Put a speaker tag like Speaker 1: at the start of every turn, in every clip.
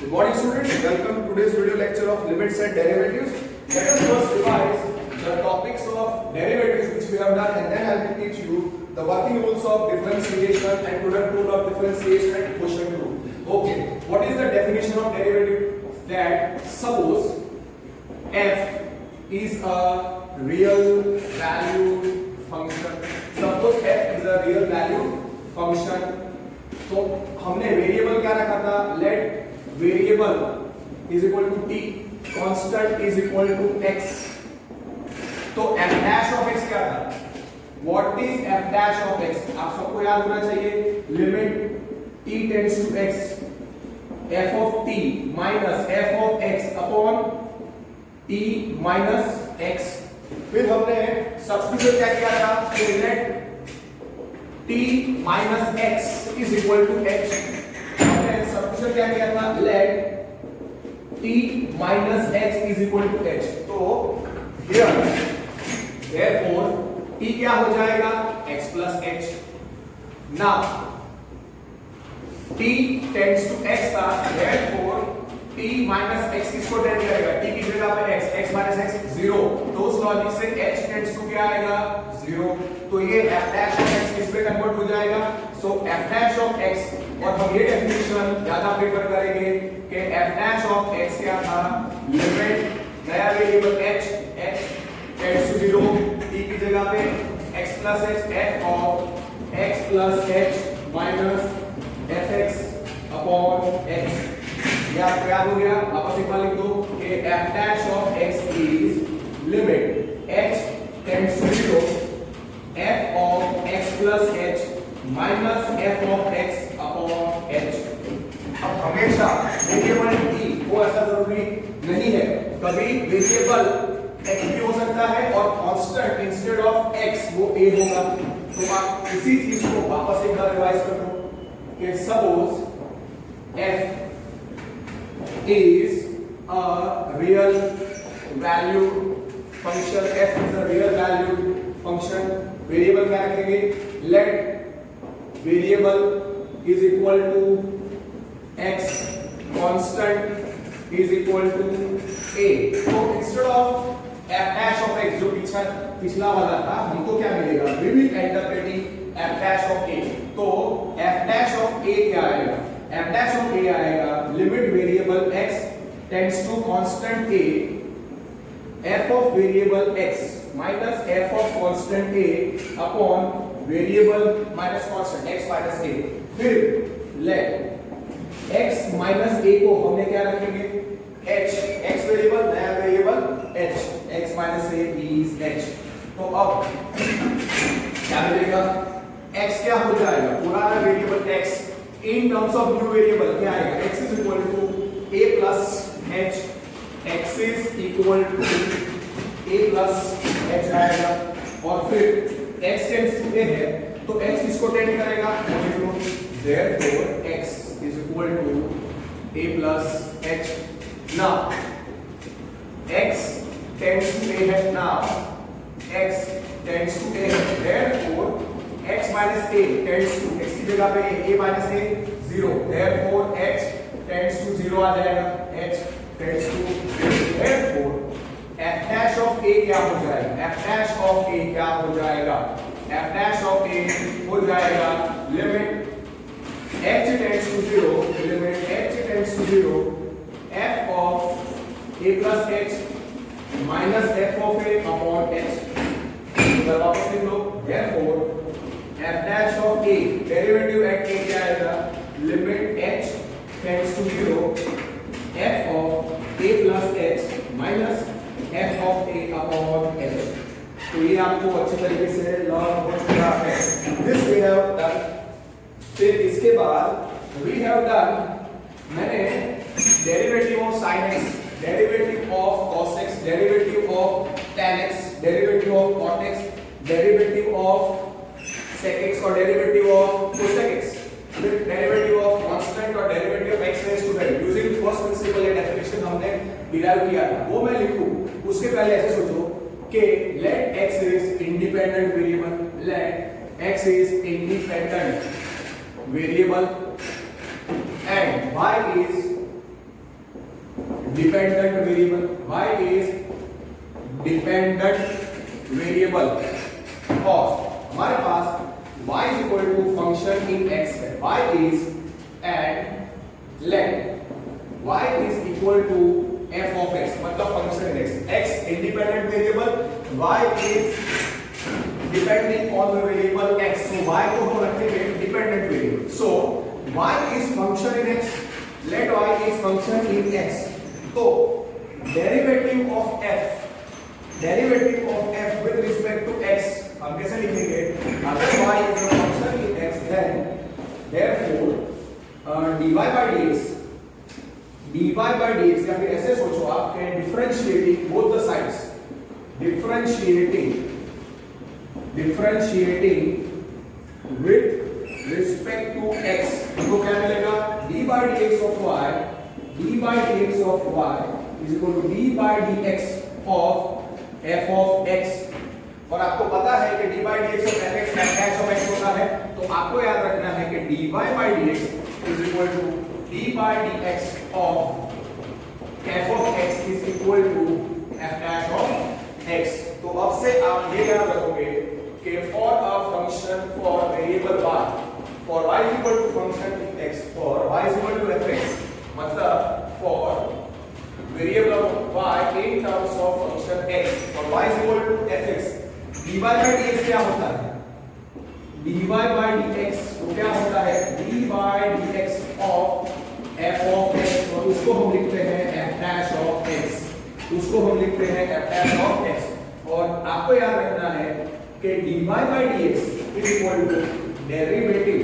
Speaker 1: Good morning students, welcome to today's video lecture of limits and derivatives. Let us first revise the topics of derivatives which we have done, and then I will teach you the working rules of differentiation and product rule of differentiation and quotient rule. Okay, what is the definition of derivative? That suppose f is a real valued function. Suppose f is a real valued function. तो हमने variable क्या रखा था? Let variable is equal to t, constant is equal to x. तो f dash of x क्या था? What is f dash of x? आप सबको याद होना चाहिए, limit t tends to x, f of t minus f of x upon t minus x. फिर हमने सब्स्टिट्यूट क्या किया था? Let t minus x is equal to h. हमने सब्स्टिट्यूट क्या किया था? Let t minus x is equal to h. तो हियर therefore t क्या हो जाएगा? x plus h. Now t tends to x था, therefore t माइनस x किसको टेंड करेगा? t की जगह पे x माइनस x 0. तो उस लॉजिक से h टेंड्स टू क्या आएगा? 0. तो ये f डैश ऑफ x किस पे कन्वर्ट हो जाएगा? सो f डैश ऑफ x, और हम ये डेफिनेशन ज्यादा प्रेफर करेंगे कि f डैश ऑफ x क्या था? लिमिट नया variable h tends to 0, t की जगह पे x plus h, f of x plus h minus fx upon h. ये आपको याद हो गया? वापस एक बार लिख दो कि f dash of x is limit h tends to 0, f of x plus h minus f of x upon h. अब हमेशा वेरिएबल t वो ऐसा जरूरी नहीं है, कभी वेरिएबल x भी हो सकता है और कांस्टेंट इंस्टेड ऑफ x वो a होगा. तो आप इसी चीज को वापस एक बार रिवाइज कर दो कि suppose f is a real valued function. f is a real valued function. Variable क्या रखेंगे? Let variable is equal to x, constant is equal to a. तो instead of f dash of x जो पिछला वाला था, हमको क्या मिलेगा? We will end up getting f dash of a. तो f डैश ऑफ a क्या आएगा? f डैश ऑफ a आएगा limit variable x tends to constant a, f of variable x minus f of constant a upon variable minus constant x minus a. फिर let x minus a को हमने क्या रखेंगे? h. x variable, नया variable h, x minus a is h. तो अब क्या मिलेगा? x क्या हो जाएगा? पुराना variable x in terms of new variable क्या आएगा? x is equal to a plus h. x is equal to a plus h आएगा, और फिर x टेंड्स टू a है तो h किसको टेंड करेगा? therefore x is equal to a plus h. now x tends to a है, now x tends to a है, therefore x minus a tends to x की जगह पे a minus a 0, therefore h tends to 0 आ जाएगा, h tends to 0. therefore f dash of a क्या हो जाएगा? f dash of a क्या हो जाएगा? f dash of a हो जाएगा limit h tends to 0, limit h tends to 0, f of a plus h minus f of a upon h. तो वापस लिख लो, therefore f dash of a derivative eight a क्या आएगा? Limit h tends to 0, f of a plus h minus f of a upon h. तो ये आपको अच्छे तरीके से लर्न हो चुका है. This we have done. फिर इसके बाद we have done, मैंने derivative of sin x, derivative of cos x, derivative of tan x, derivative of cot x, derivative of sec x और डेरिवेटिव ऑफ cosec x, फिर derivative of constant और derivative of x raise to 10 using first principle या definition हमने derive किया था, वो मैं लिखूं उसके पहले ऐसे सोचो कि let x is independent variable, let x is independent variable and y is dependent variable, y is dependent variable, और हमारे पास y is equal to function in x है, y is and let y is equal to f of x, मतलब function in x, x independent variable, y is depending on the variable x, so y को हम रखेंगे dependent variable, so y is function in x, let y is function in x, तो derivative of f, derivative of f with respect to x हम कैसे लिखेंगे, अगर y is a function in x then therefore dy by dx, या फिर ऐसे सोचो आप can differentiating both the sides, differentiating with respect to x, तो क्या मिलेगा, dy by dx of y, dy by dx of y is equal to dy by dx of f of x, और आपको पता है कि dy by dx of fx f of x होता है, तो आपको याद रखना है कि dy by dx is equal to dy by dx of f of x is equal to f dash of x, तो अब से आप ये याद रखोगे कि for a function for variable y, for y is equal to function in x, for y is equal to fx, मतलब for variable of y in terms of function x, और y is equal to fx, dy by dx क्या होता है, dy by dx वो क्या होता है, dy by dx of f of x, और उसको हम लिखते हैं f dash of x, उसको हम लिखते हैं f dash of x, और आपको याद रखना है कि dy by dx is equal to derivative,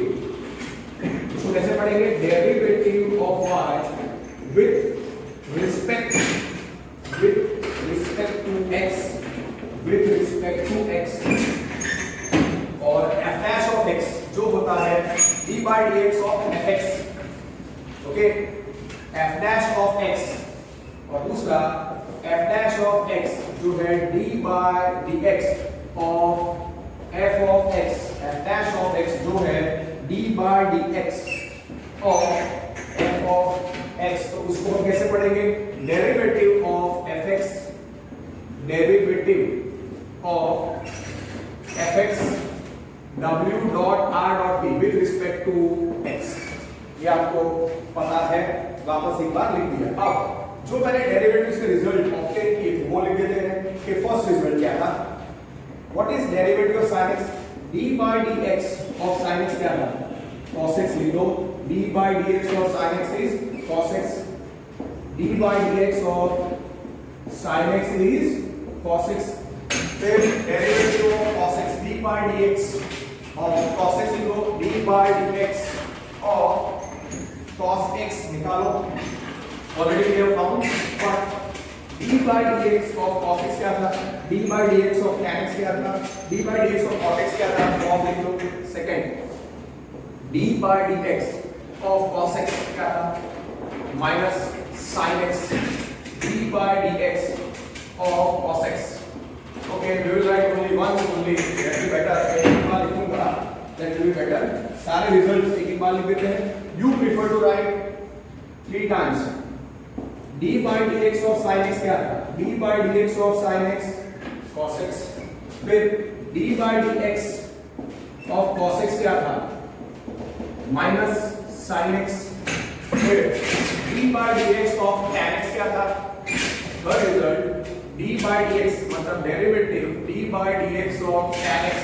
Speaker 1: इसको कैसे पढ़ेंगे, derivative of y with respect to x, with respect to x, और f dash of x जो होता है d by dx of fx, okay, f dash of x, और दूसरा f dash of x जो है d by dx of f of x, f dash of x जो है d by dx of f of x, तो उसको हम कैसे पढ़ेंगे, derivative of fx, derivative of fx w dot r dot p with respect to x, ये आपको पता है, वापस एक बार लिख दिया। अब जो मैंने डेरिवेटिव्स के रिजल्ट ऑब्टेन किए थे वो लिख देते हैं कि फर्स्ट रिजल्ट क्या था, what is derivative of sin x, d by dx of sin x क्या था, cos x लिख दो, d by dx of sin x is cos x, d by dx of sin x is cos x, फिर derivative of cos x, d by dx of cos x लिख दो, d by dx of cos x निकालो, already we have found, but d by dx of cos x क्या था, d by dx of tan x क्या था, d by dx of cot x क्या था, तो आप लिख लो second, d by dx of cos x क्या था, minus sin x, d by dx of cos x, okay, we will write only one only, that will be better, एक बार लिखूंगा, that will be better, सारे results एक बार लिख देते हैं, you prefer to write 3 times, d by dx of sin x क्या था, d by dx of sin x cos x, फिर d by dx of cos x क्या था, माइनस sin x, फिर d by dx of tan x क्या था, third result d by dx मतलब derivative d by dx of tan x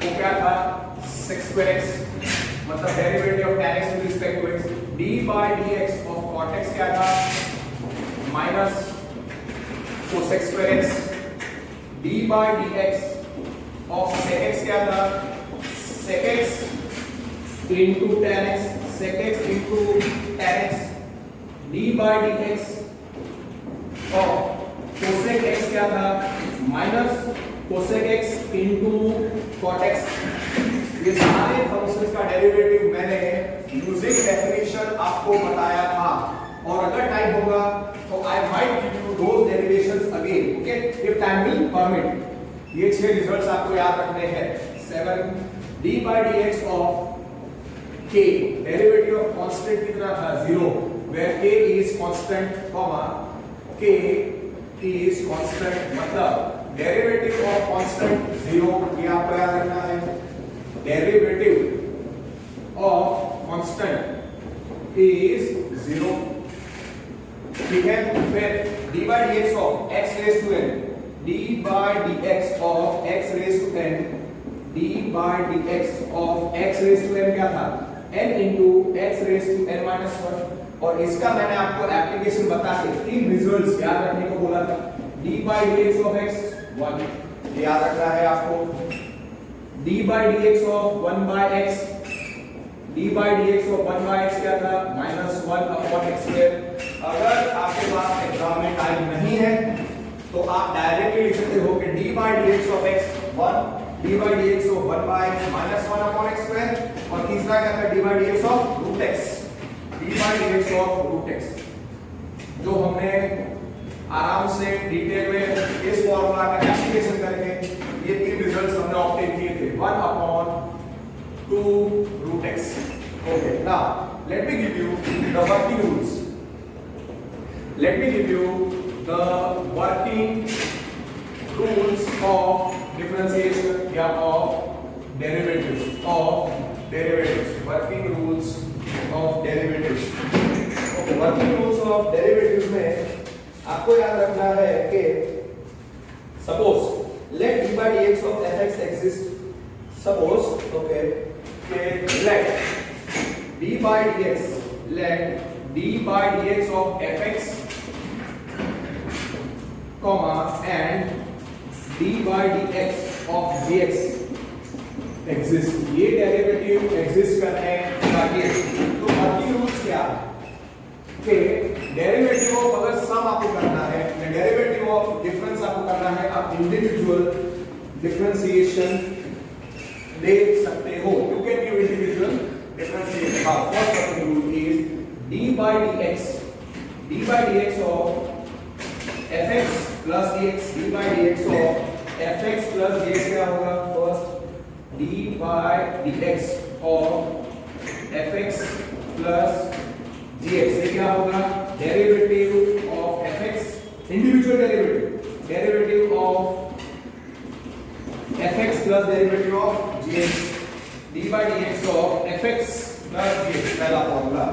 Speaker 1: वो क्या था, sec square x, मतलब derivative of tan x with respect to x, d by dx of cot x क्या था, minus cosec square x, d by dx of sec x क्या था, sec x into tan x, sec x into tan x, d by dx of cosec x क्या था, minus cosec x into cot x, ये सारे functions का derivative मैंने using definition आपको बताया था, और अगर टाइम होगा तो I might give you those derivations again, okay, if time will permit. ये 6 रिजल्ट्स आपको याद रखने हैं। 7 d by dx of k, derivative of constant कितना था, 0, where k is constant, comma k is constant, मतलब डेरिवेटिव ऑफ कांस्टेंट 0, ये आपको याद रखना है। डेरिवेटिव ऑफ कांस्टेंट इज 0, ठीक है। फिर d by dx of x raised to n, d by dx of x raised to n, d by dx of x raised to n क्या था, n into x raised to n minus 1। और इसका मैंने आपको application बता के 3 results याद रखने को बोला था। d by dx of x 1, ये याद रखना है आपको। d by dx of 1 by x, d by dx of 1 by x क्या था, -1 upon x square। अगर आपके पास एग्जाम में टाइम नहीं है तो आप डायरेक्टली लिख सकते हो कि d by dx of x 1, d by dx of 1 by x -1 upon x square, और तीसरा क्या था, d by dx of root x, d by dx of root x, जो हमने आराम से डिटेल में इस फॉर्मूला का एप्लीकेशन करके ये 3 रिजल्ट्स हमने ऑब्टेन किए थे, 1 upon 2 root x। Okay, now let me give you the working rules. Let me give you the working rules of differentiation या of derivatives, working rules of derivatives। Okay, working rules of derivatives में आपको याद रखना है कि suppose let d by dx of fx exist, suppose okay let d by dx of fx comma and d by dx of gx exist, ये derivative exist करने चाहिए। तो बाकी रूल्स क्या कि डेरिवेटिव ऑफ अगर सम आपको करना है या डेरिवेटिव ऑफ डिफरेंस आपको करना है, आप इंडिविजुअल डिफरेंशिएशन ले सकते हो। You can give individual differentiation. हां, first working rule is d by dx of fx plus dx, d by dx of fx plus dx क्या होगा, first d by dx of fx plus dx, ये क्या होगा, derivative of fx, individual derivative of fx plus derivative of gx, d by dx of fx plus dx, पहला formula,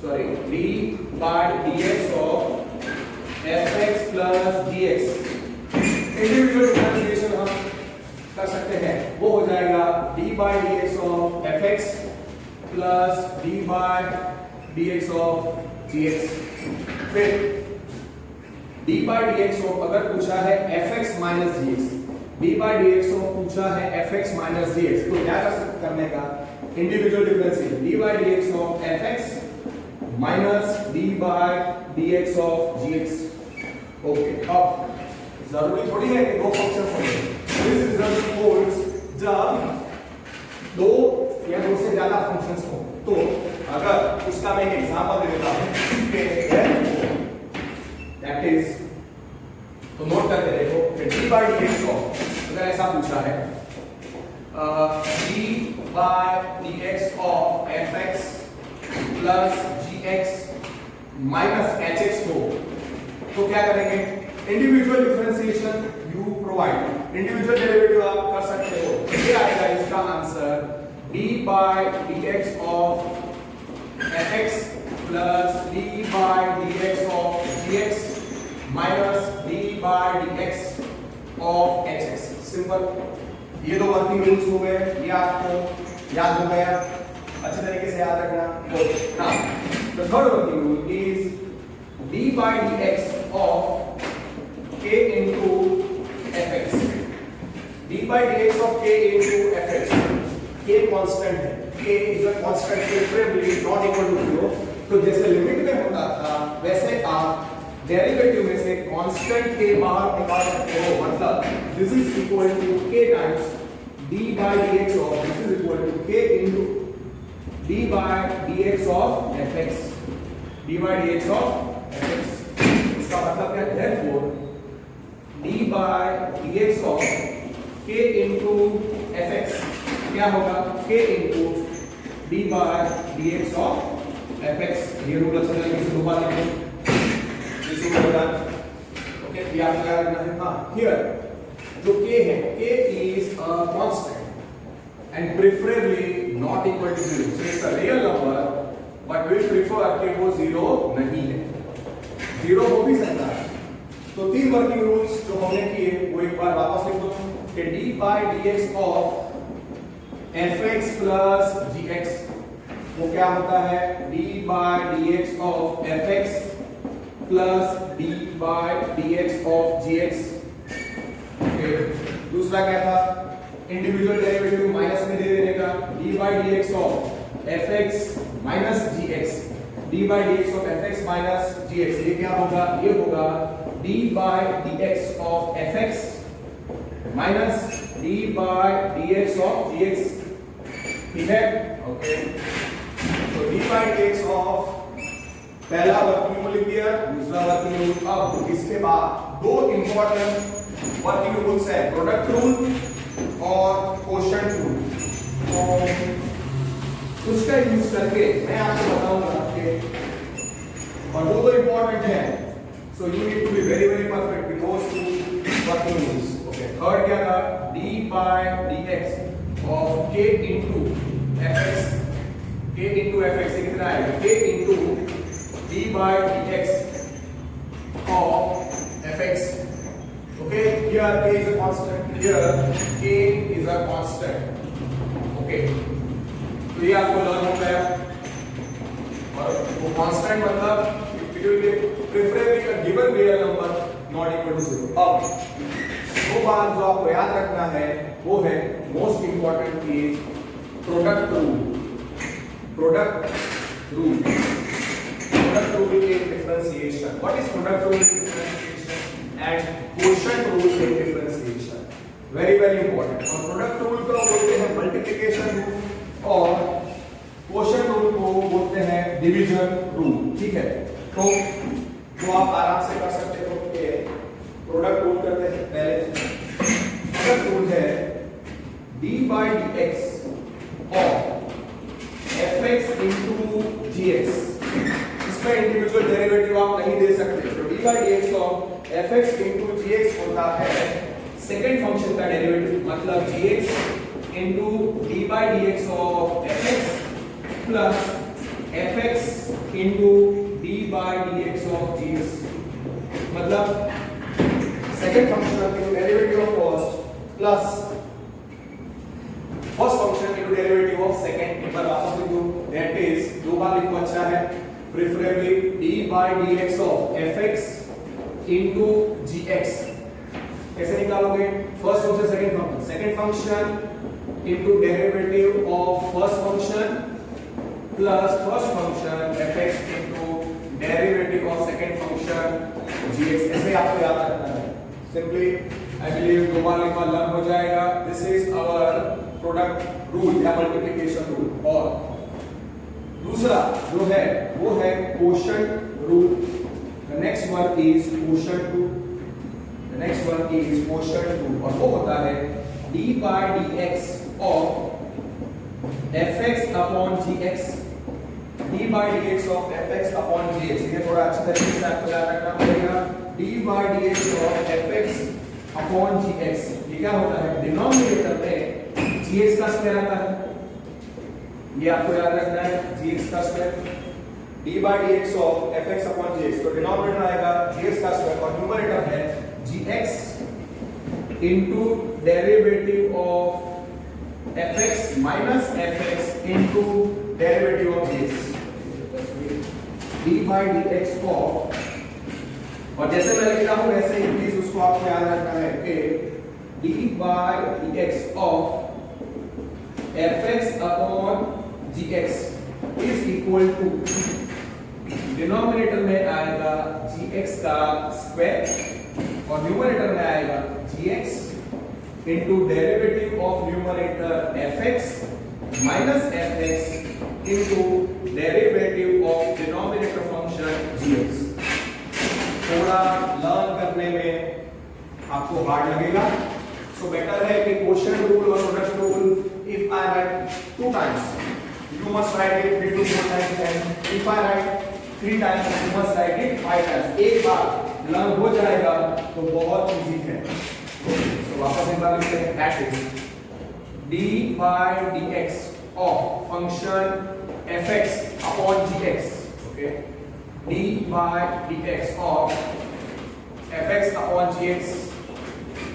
Speaker 1: sorry, d by dx of fx plus dx, individual differentiation हम कर सकते हैं, वो हो जाएगा d by dx of fx plus d by dx of gx। फिर d by dx of अगर पूछा है fx minus gx, d by dx of पूछा है fx minus gx, तो क्या करने का, individual differentiation, d by dx of fx minus d by dx of gx। Okay, अब जरूरी थोड़ी है कि दो फंक्शन होंगे, दिस रिजल्ट होल्ड्स जब दो या दो से ज्यादा फंक्शंस हो। तो अगर इसका मैं एक एग्जांपल दे देता हूं कि दैट इज, तो नोट करके देखो कि d by dx of, अगर ऐसा पूछा है d by dx of fx plus gx minus hx हो, तो क्या करेंगे, individual differentiation you provide, individual derivative आप कर सकते हो। ये आएगा इसका answer d by dx of fx plus d by dx of gx minus d by dx of hx। Simple, ये दो वर्किंग रूल्स हो गए, ये आपको याद हो गया, अच्छे तरीके से याद रखना। तो now the third working rule is d by dx of k into fx, d by dx of k into fx, k constant है, k is a constant, preferably not equal to 0। तो जैसे लिमिट में होता था वैसे आप derivative में से कांस्टेंट k बाहर निकाल सकते हो, मतलब this is equal to k times d by dx of, this is equal to k into d by dx of fx, d by dx of fx। इसका मतलब क्या है, therefore d by dx of k into fx क्या होगा, k into d by dx of fx। ये rule अच्छे तरीके से दोबारा लिखें, this we have done. Okay, ये आपको याद रखना है. हाँ, here जो k है, k is a constant and preferably not equal to 0. So it's a real number, but we prefer कि वो 0 नहीं है. 0 हो भी सकता है. तो तीन वर्किंग रूल्स जो हमने किए वो एक बार वापस लिख दो कि d by dx of fx plus gx वो क्या होता है d by dx of fx plus d by dx of gx. Okay, दूसरा क्या था इंडिविजुअल डेरिवेटिव माइनस में दे देने का d by dx of fx minus gx. d by dx of fx minus gx ये क्या होगा, ये होगा d by dx of fx minus d by dx of gx. ठीक है, ओके. तो d by dx of पहला वर्किंग रूल लिख दिया, दूसरा वर्किंग रूल. अब इसके बाद दो इंपॉर्टेंट वर्किंग रूल्स है, प्रोडक्ट रूल और क्वोशंट रूल. तो उसका यूज करके मैं आपको बताऊंगा कि और वो तो इंपॉर्टेंट है. So you need to be very perfect with those two working rules. Okay. Third क्या था d by dx of k into fx. k into fx ये कितना आएगा k into d by dx of fx. Okay. Here k is a constant. Here k is a constant. Okay. तो ये आपको learn हो गया. और वो कांस्टेंट मतलब it will be preferably a given real number not equal to 0. अब वो बात जो आपको याद रखना है वो है मोस्ट इंपॉर्टेंट चीज product rule. Product rule in differentiation. What is product rule in differentiation and quotient rule in differentiation? Very important. और प्रोडक्ट रूल को बोलते हैं मल्टीप्लिकेशन रूल और क्वोशंट रूल को बोलते हैं डिवीजन रूल. ठीक है, तो जो आप आराम से कर सकते हो कि प्रोडक्ट रूल करते हैं. पहले प्रोडक्ट रूल है d by dx of fx into gx. इसमें इंडिविजुअल डेरिवेटिव आप नहीं दे सकते. तो d by dx of fx into gx होता है सेकंड फंक्शन का डेरिवेटिव, मतलब gx into d by dx of fx plus fx into d by dx of gx. मतलब सेकंड फंक्शन का derivative of first plus first function into derivative of second. एक बार वापस लिख दो, दैट इज दो बार लिखो अच्छा है, preferably d by dx of fx into gx. कैसे निकालोगे? First function second function into derivative of first function plus first function fx into derivative of second function gx. ऐसे आपको याद रखना है. सिंपली आई बिलीव दो बार लिखा लर्न हो जाएगा. This is our product rule या मल्टीप्लिकेशन रूल. और दूसरा जो है वो है quotient rule. The next one is quotient rule. The next one is quotient rule और वो होता है d by dx of fx upon gx. d by dx of fx upon gx. ये थोड़ा अच्छी तरीके से आपको याद रखना पड़ेगा. d by dx of fx upon gx ये क्या होता है, डिनोमिनेटर में gx का स्क्वायर आता है. ये आपको याद रखना है, gx का square. d by dx of fx upon gx, तो डिनोमिनेटर आएगा gx का स्क्वायर और न्यूमरेटर है gx into derivative of fx minus fx into derivative of gx. d by dx of, और जैसे मैं लिखता हूं वैसे ही प्लीज उसको आपको याद रखना है कि d by dx of fx upon gx is equal to denominator में आएगा gx का स्क्वायर और न्यूमरेटर में आएगा gx into derivative of numerator fx minus fx into derivative of denominator function gx. थोड़ा लर्न करने में आपको हार्ड लगेगा, सो बेटर है कि क्वोशंट रूल और product rule if I right 2 times you must write it 3 to 4 times, and if I write 3 times, you must write it 5 times. एक बार learn हो जाएगा तो बहुत इजी है. तो वापस एक बार लिखते हैं. That is d by dx of function fx upon gx. Okay, d by dx of fx upon gx.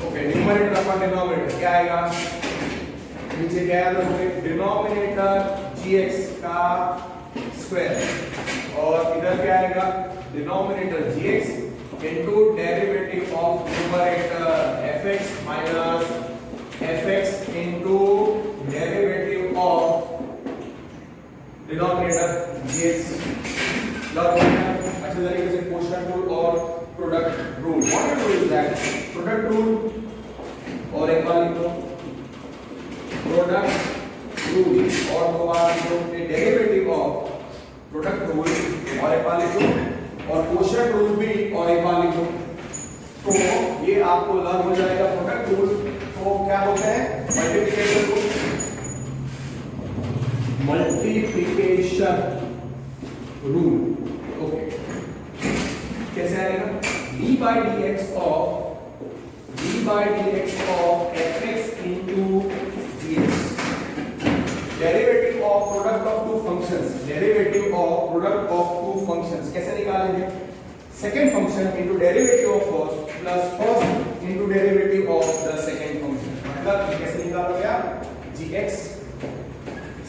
Speaker 1: Okay, numerator upon denominator क्या आएगा? नीचे क्या है? डिनोमिनेटर gx का स्क्वायर और इधर क्या आएगा? Denominator gx into derivative of numerator fx minus fx into derivative of denominator gx. अच्छे तरीके से क्वोशिएंट रूल और product rule. What you do is that product rule और एक बार लिखो प्रोडक्ट रूल और दो बार लिखो डेरिवेटिव ऑफ प्रोडक्ट रूल और एक बार लिखो और क्वोशिएंट रूल भी और एक बार लिखो. तो ये आपको लर्न हो जाएगा. प्रोडक्ट रूल तो क्या होता है? Multiplication rule. Multiplication rule. Okay, कैसे आएगा? d by dx of fx into gx. Derivative of product of two functions. Derivative of product of two functions. कैसे निकालेंगे? Second function into derivative of first plus first into derivative of the second function. मतलब कैसे निकालोगे आप? gx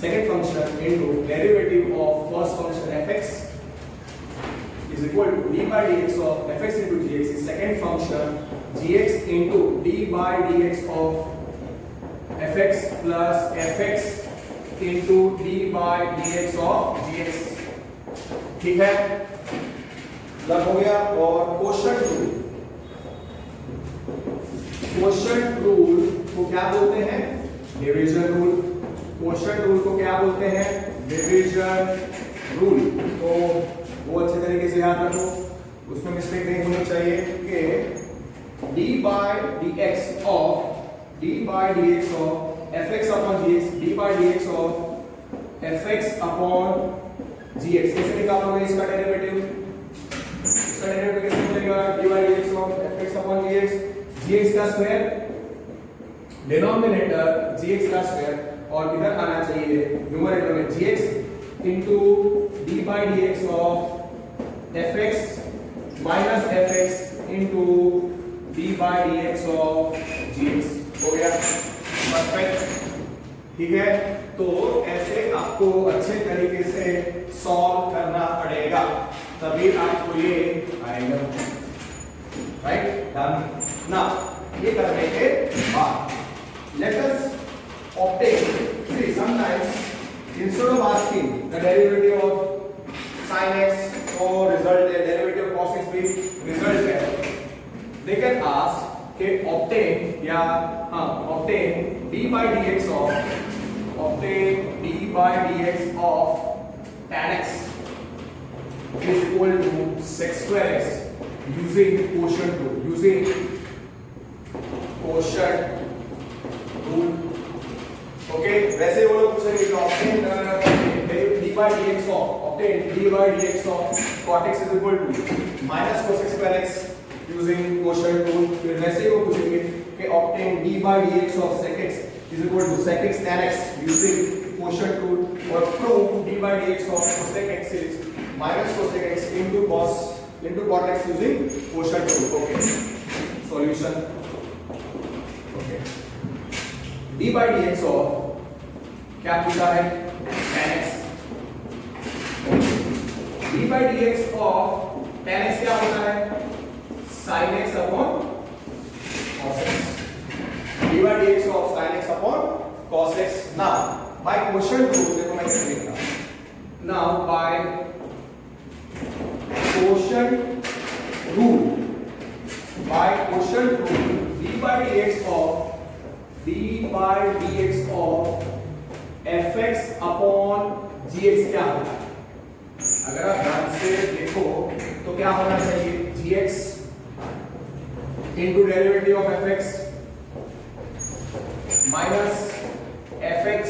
Speaker 1: second function into derivative of first function fx is equal to d by dx of fx into gx is second function gx into d by dx of fx plus fx into d by dx of gx. ठीक है, लग हो गया. और quotient rule. Quotient rule को क्या बोलते हैं? Division rule. क्वोशिएंट रूल को क्या बोलते हैं? Division rule. तो वो अच्छे तरीके से याद रखो, उसमें मिस्टेक नहीं होनी चाहिए कि d by dx of fx upon gx, d by dx of fx upon gx. कैसे निकालोगे इसका डेरिवेटिव? इसका डेरिवेटिव कैसे मिलेगा? d by dx of fx upon gx, gx का स्क्वायर डिनोमिनेटर gx का स्क्वायर और इधर आना चाहिए न्यूमरेटर में gx into d by dx of fx minus fx into d by dx of gx. हो गया? परफेक्ट. ठीक है, तो ऐसे आपको अच्छे तरीके से सॉल्व करना पड़ेगा, तभी आपको ये आएगा. राइट? डन. नाउ ये करने के बाद let us obtain. See, sometimes instead of asking the derivative of sin x or result है, derivative of cos x भी result है, they can ask कि obtain या obtain d by dx of tan x is equal to sec square x using quotient rule. Okay, वैसे वो लोग पूछेंगे कि obtain d by dx of cot x is equal to minus cos x square x using quotient rule. फिर वैसे ही वो पूछेंगे कि obtain d by dx of sec x is equal to sec x tan x using quotient rule और prove d by dx of cosec x is minus cosec x into cot x using quotient rule. Okay, solution. Okay, d by dx of क्या पूछा है? tan x. d by dx of tan x क्या होता है? sin x upon cos x. d by dx of sin x upon cos x. Now by quotient rule देखो मैं कैसे लिखता हूं. Now by quotient rule d by dx of fx upon gx क्या होता है? अगर आप ध्यान से देखो तो क्या होना चाहिए? gx into derivative of fx minus fx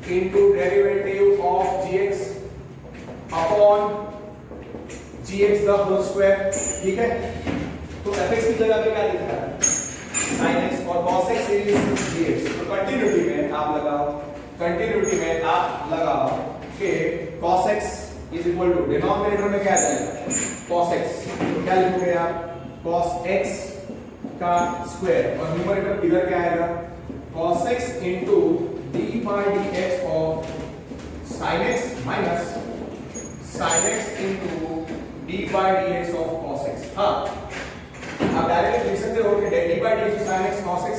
Speaker 1: into derivative of gx upon gx the whole square, ठीक है। तो fx की जगह पे क्या लिखा है, sin x, और cos x इज gx। तो कंटिन्यूटी में आप लगाओ, कंटिन्यूटी में आप लगाओ कि cos x is equal to, denominator में क्या जाएगा, cos x, तो क्या लिखोगे आप, cos x का स्क्वायर, और न्यूमरेटर इधर क्या आएगा, cos x into d by dx of sin x minus sin x into d by dx of cos x। हाँ, आप डायरेक्ट लिख सकते हो कि d by dx of sin x cos x।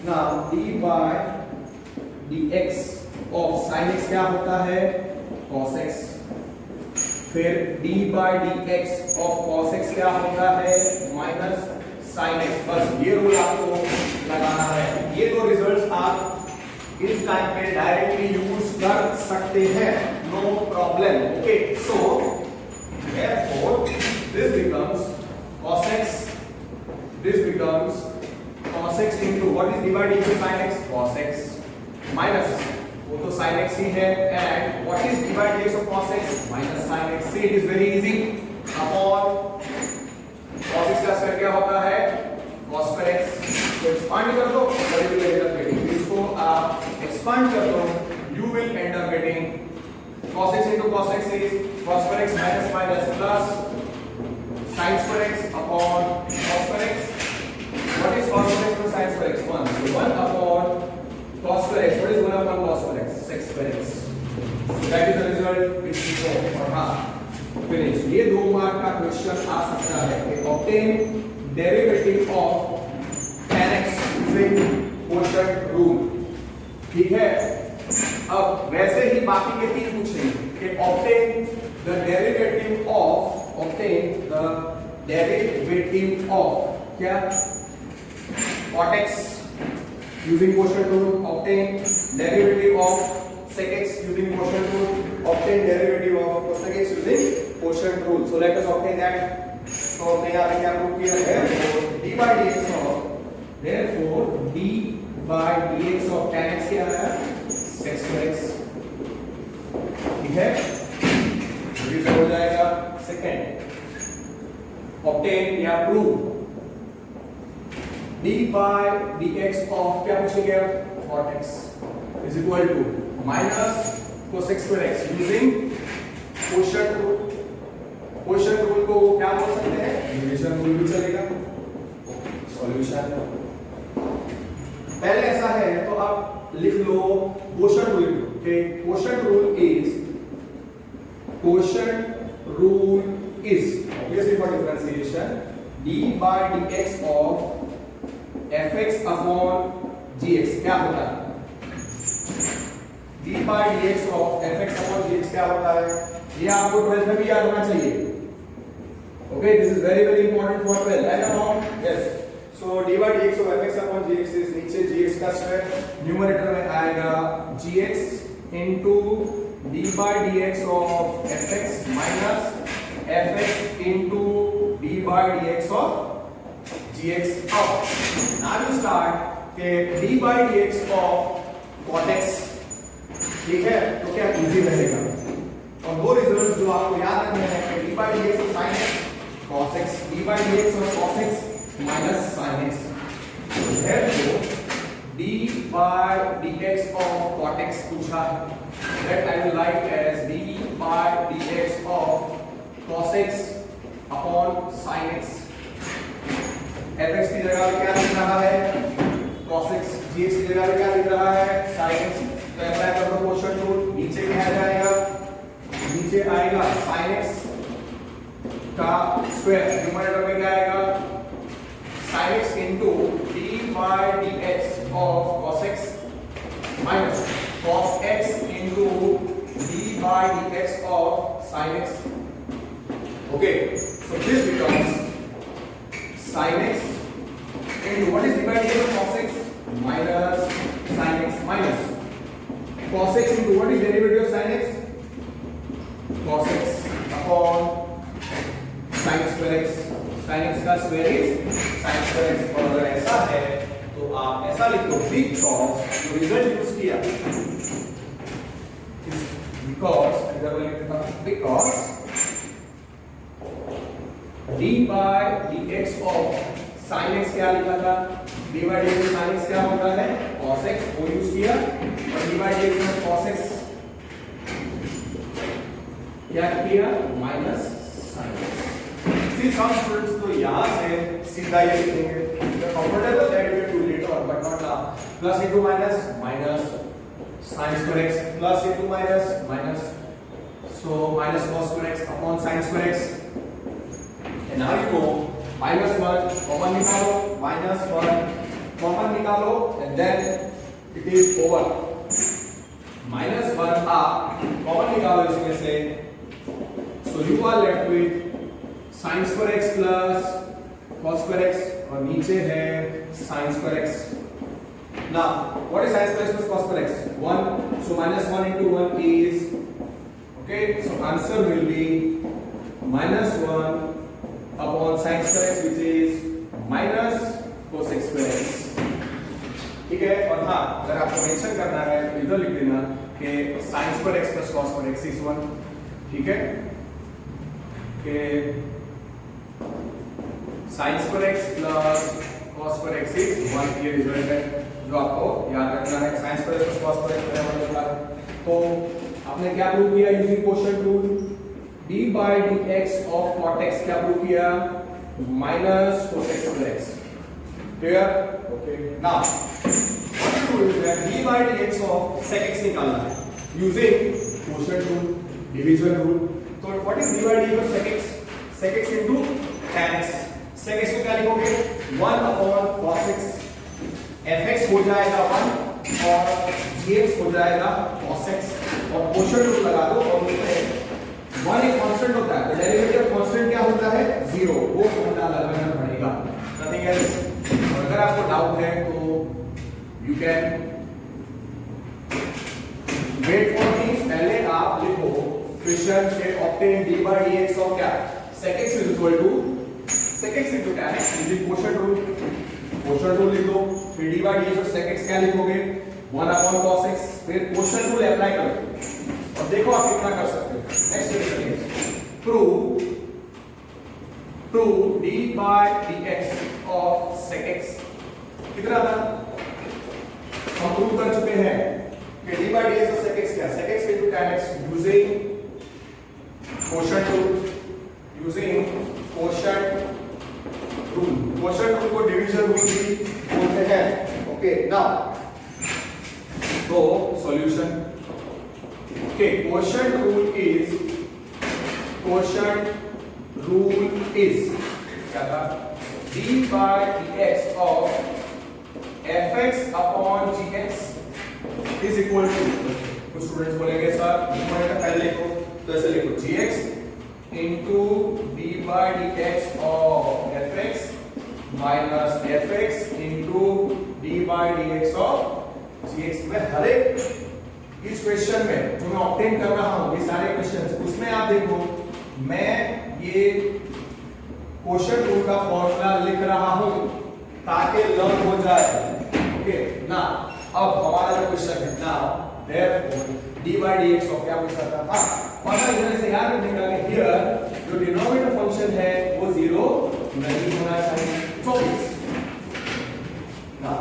Speaker 1: now d by dx of sin x क्या होता है, cos x, फिर d by dx of cos x क्या होता है, माइनस sin x। बस ये रूल आपको लगाना है। ये दो रिजल्ट्स आप इस टाइम पे डायरेक्टली यूज कर सकते हैं, no problem. Okay, so therefore this becomes cos x, this becomes cos x into what is divided into sin x, cos x minus, वो तो sin x ही है, and what is divided into cos x minus sin x। See, it is very easy, upon cos x का square क्या होता है, cos square x। तो expand कर दो, you will end up getting, इसको आप एक्सपांड कर दो, you will end up getting cos x into cos x is cos square x minus minus plus sin square x upon cos square x। What is cos square x plus sin square x? 1. So 1 upon cos square x. What is 1 upon cos square x? Sec square x। So that is the result which we got for half। Finish। ये 2 mark का question आ सकता है कि obtain derivative of tan x using quotient rule, ठीक है। अब वैसे ही बाकी के 3 पूछेंगे कि obtain the derivative of क्या, cot x using quotient rule, obtain derivative of sec x using quotient rule, obtain derivative of cosec x using quotient rule। So let us obtain that। तो हमने यहाँ पे क्या प्रूव किया है, d by dx of, therefore d by dx of tan x क्या है, sec square x, ठीक है। रिजल्ट हो जाएगा सेकंड, obtain या prove d by dx of क्या पूछेगा, cot x is equal to minus cosec square x using quotient rule। Question rule को क्या बोल सकते हैं, डिवीजन रूल भी चलेगा। सॉल्यूशन पहले ऐसा है तो आप लिख लो क्वेश्चन रूल के, question rule is obviously for differentiation d by dx of fx upon gx क्या होता है, d by dx of fx upon gx क्या होता है, ये आपको 12th में भी याद होना चाहिए। Okay, this is very very important for 12 and amount, yes। So d by dx of fx upon gx is नीचे gx का स्क्वायर, न्यूमरेटर में आएगा gx into d by dx of fx minus fx into d by dx of gx। अब now you start के d by dx of cot x, ठीक है, तो क्या इजी रहेगा। और वो रिजल्ट जो आपको याद रखने हैं कि d by dx of sin x cos x, d by dx of cos x minus sin x। So therefore d by dx of cot x पूछा है, that I will write as d by dx of cos x upon sin x। fx की जगह पे क्या लिख रहा है, cos x, gx की जगह पे क्या लिख रहा है, sin x। तो अप्लाई कर दो क्वोशिएंट रूल, नीचे क्या आ जाएगा, नीचे आएगा sin x का स्क्वायर, न्यूमरेटर में क्या आएगा, sin x into d by dx of cos x minus cos x into d by dx of sin x। Okay, so this becomes sin x into what is d by dx of cos x minus sin x minus cos x into what is derivative of sin x, cos x upon sin square x। sin x का square is sin square x। और अगर ऐसा है तो आप ऐसा लिख दो, बिकॉज़ जो रिजल्ट यूज किया, बिकॉज़ इधर लिख देता हूं, because d by d x of sine x क्या लिखा था, d by d x sine x क्या होता है cos x, वो यूज किया, और डी बाय डी एक्स में cos x क्या किया minus sine x. See some students तो यहां से सीधा ये लिखेंगे, the comfortable that we do later but not now, plus into minus minus sin square x plus into minus minus, so minus cos square x upon sin square x, and now you go minus 1 common निकालो, minus 1 common निकालो, and then it is over, minus 1 आप common निकालो इसमें से, so you are left with sin square x plus cos square x, और नीचे है sin square x. Now, what is sin square x plus cos square x? 1. So minus 1 into 1 is, okay. So answer will be minus 1 upon sin square x, which is minus cos x square x. ठीक है, और हाँ अगर आपको mention करना है तो इधर लिख देना कि sin square x plus cos square x is 1. ठीक है, कि sin square x plus cos square x is 1. ये रिजल्ट है जो आपको याद रखना है. sin square x plus cos square x बराबर होता है. तो आपने क्या प्रूव किया using quotient rule, d by dx of cot x क्या प्रूव किया minus cos x square x. Clear? Okay. Now what you do is that d by dx of sec x निकालना है using quotient rule, division rule. तो what is d by dx of sec x? sec x into tan x. sec x को क्या लिखोगे 1 upon cos x, fx हो जाएगा 1 और gx हो जाएगा cos x, और क्वोशिएंट रूल लगा दो और उसमें 1 एक कांस्टेंट होता है, तो डेरिवेटिव ऑफ कांस्टेंट क्या होता है 0, वो फॉर्मूला लगाना पड़ेगा, नथिंग एल्स. और अगर आपको डाउट है तो you can wait for me. पहले आप लिखो क्वेश्चन के ऑब्टेन d by dx ऑफ क्या sec x is equal to sec x into tan x using quotient rule. Quotient rule लिख दो, फिर d by dx of sec x क्या लिखोगे 1 upon cos x, फिर क्वोशिएंट रूल अप्लाई करो और देखो आप कितना कर सकते हो. Next question, prove d by dx of sec x कितना था, हम प्रूव कर चुके हैं कि d by dx of sec x क्या sec x into tan x using quotient rule, using quotient rule. Quotient rule को डिवीजन रूल भी बोलते हैं. ओके, नाउ तो solution. Okay, quotient rule is क्या था d by dx of fx upon gx is equal to, कुछ students बोलेंगे sir numerator पहले लिखो, तो ऐसे लिखो gx into d by dx of fx minus fx into d by dx of gx. में हर एक इस क्वेश्चन में जो मैं ऑब्टेन कर रहा हूं ये सारे क्वेश्चंस, उसमें आप देखो मैं ये क्वोशिएंट रूल का फॉर्मूला लिख रहा हूं ताकि लर्न हो जाए. ओके, ना अब हमारा जो क्वेश्चन है ना देयरफॉर d by dx ऑफ क्या पूछा था. हां, पता इधर से याद रखने का कि हियर जो डिनोमिनेटर फंक्शन है वो 0 नहीं होना चाहिए. सो ना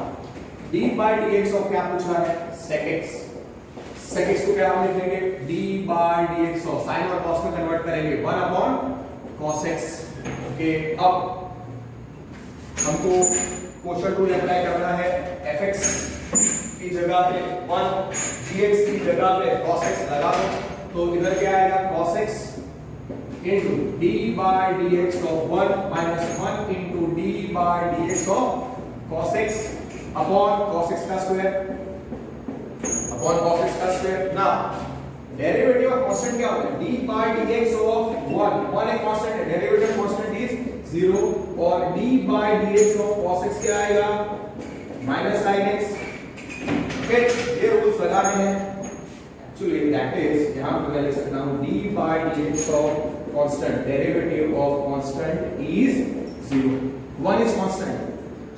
Speaker 1: d by dx ऑफ क्या पूछा है sec x. sec x को क्या हम लिखेंगे d by dx of sin और cos में कन्वर्ट करेंगे 1 upon cos x. ओके, अब हमको क्वोशिएंट रूल अप्लाई करना है. fx की जगह पे 1, gx की जगह पे cos x लगा दो, तो इधर क्या आएगा cos x into d by dx of 1 minus 1 into d by dx of cos x upon cos x का स्क्वायर upon cos x का square. Now derivative of constant क्या होता है d by dx of 1 एक constant है, derivative of constant is 0, और d by dx of cos x क्या आएगा minus sin x. ओके, ये रूल्स लगाने हैं. एक्चुअली दैट इज यहां पे मैं लिख सकता हूं d by dx of constant, derivative of constant is 0. 1 is constant,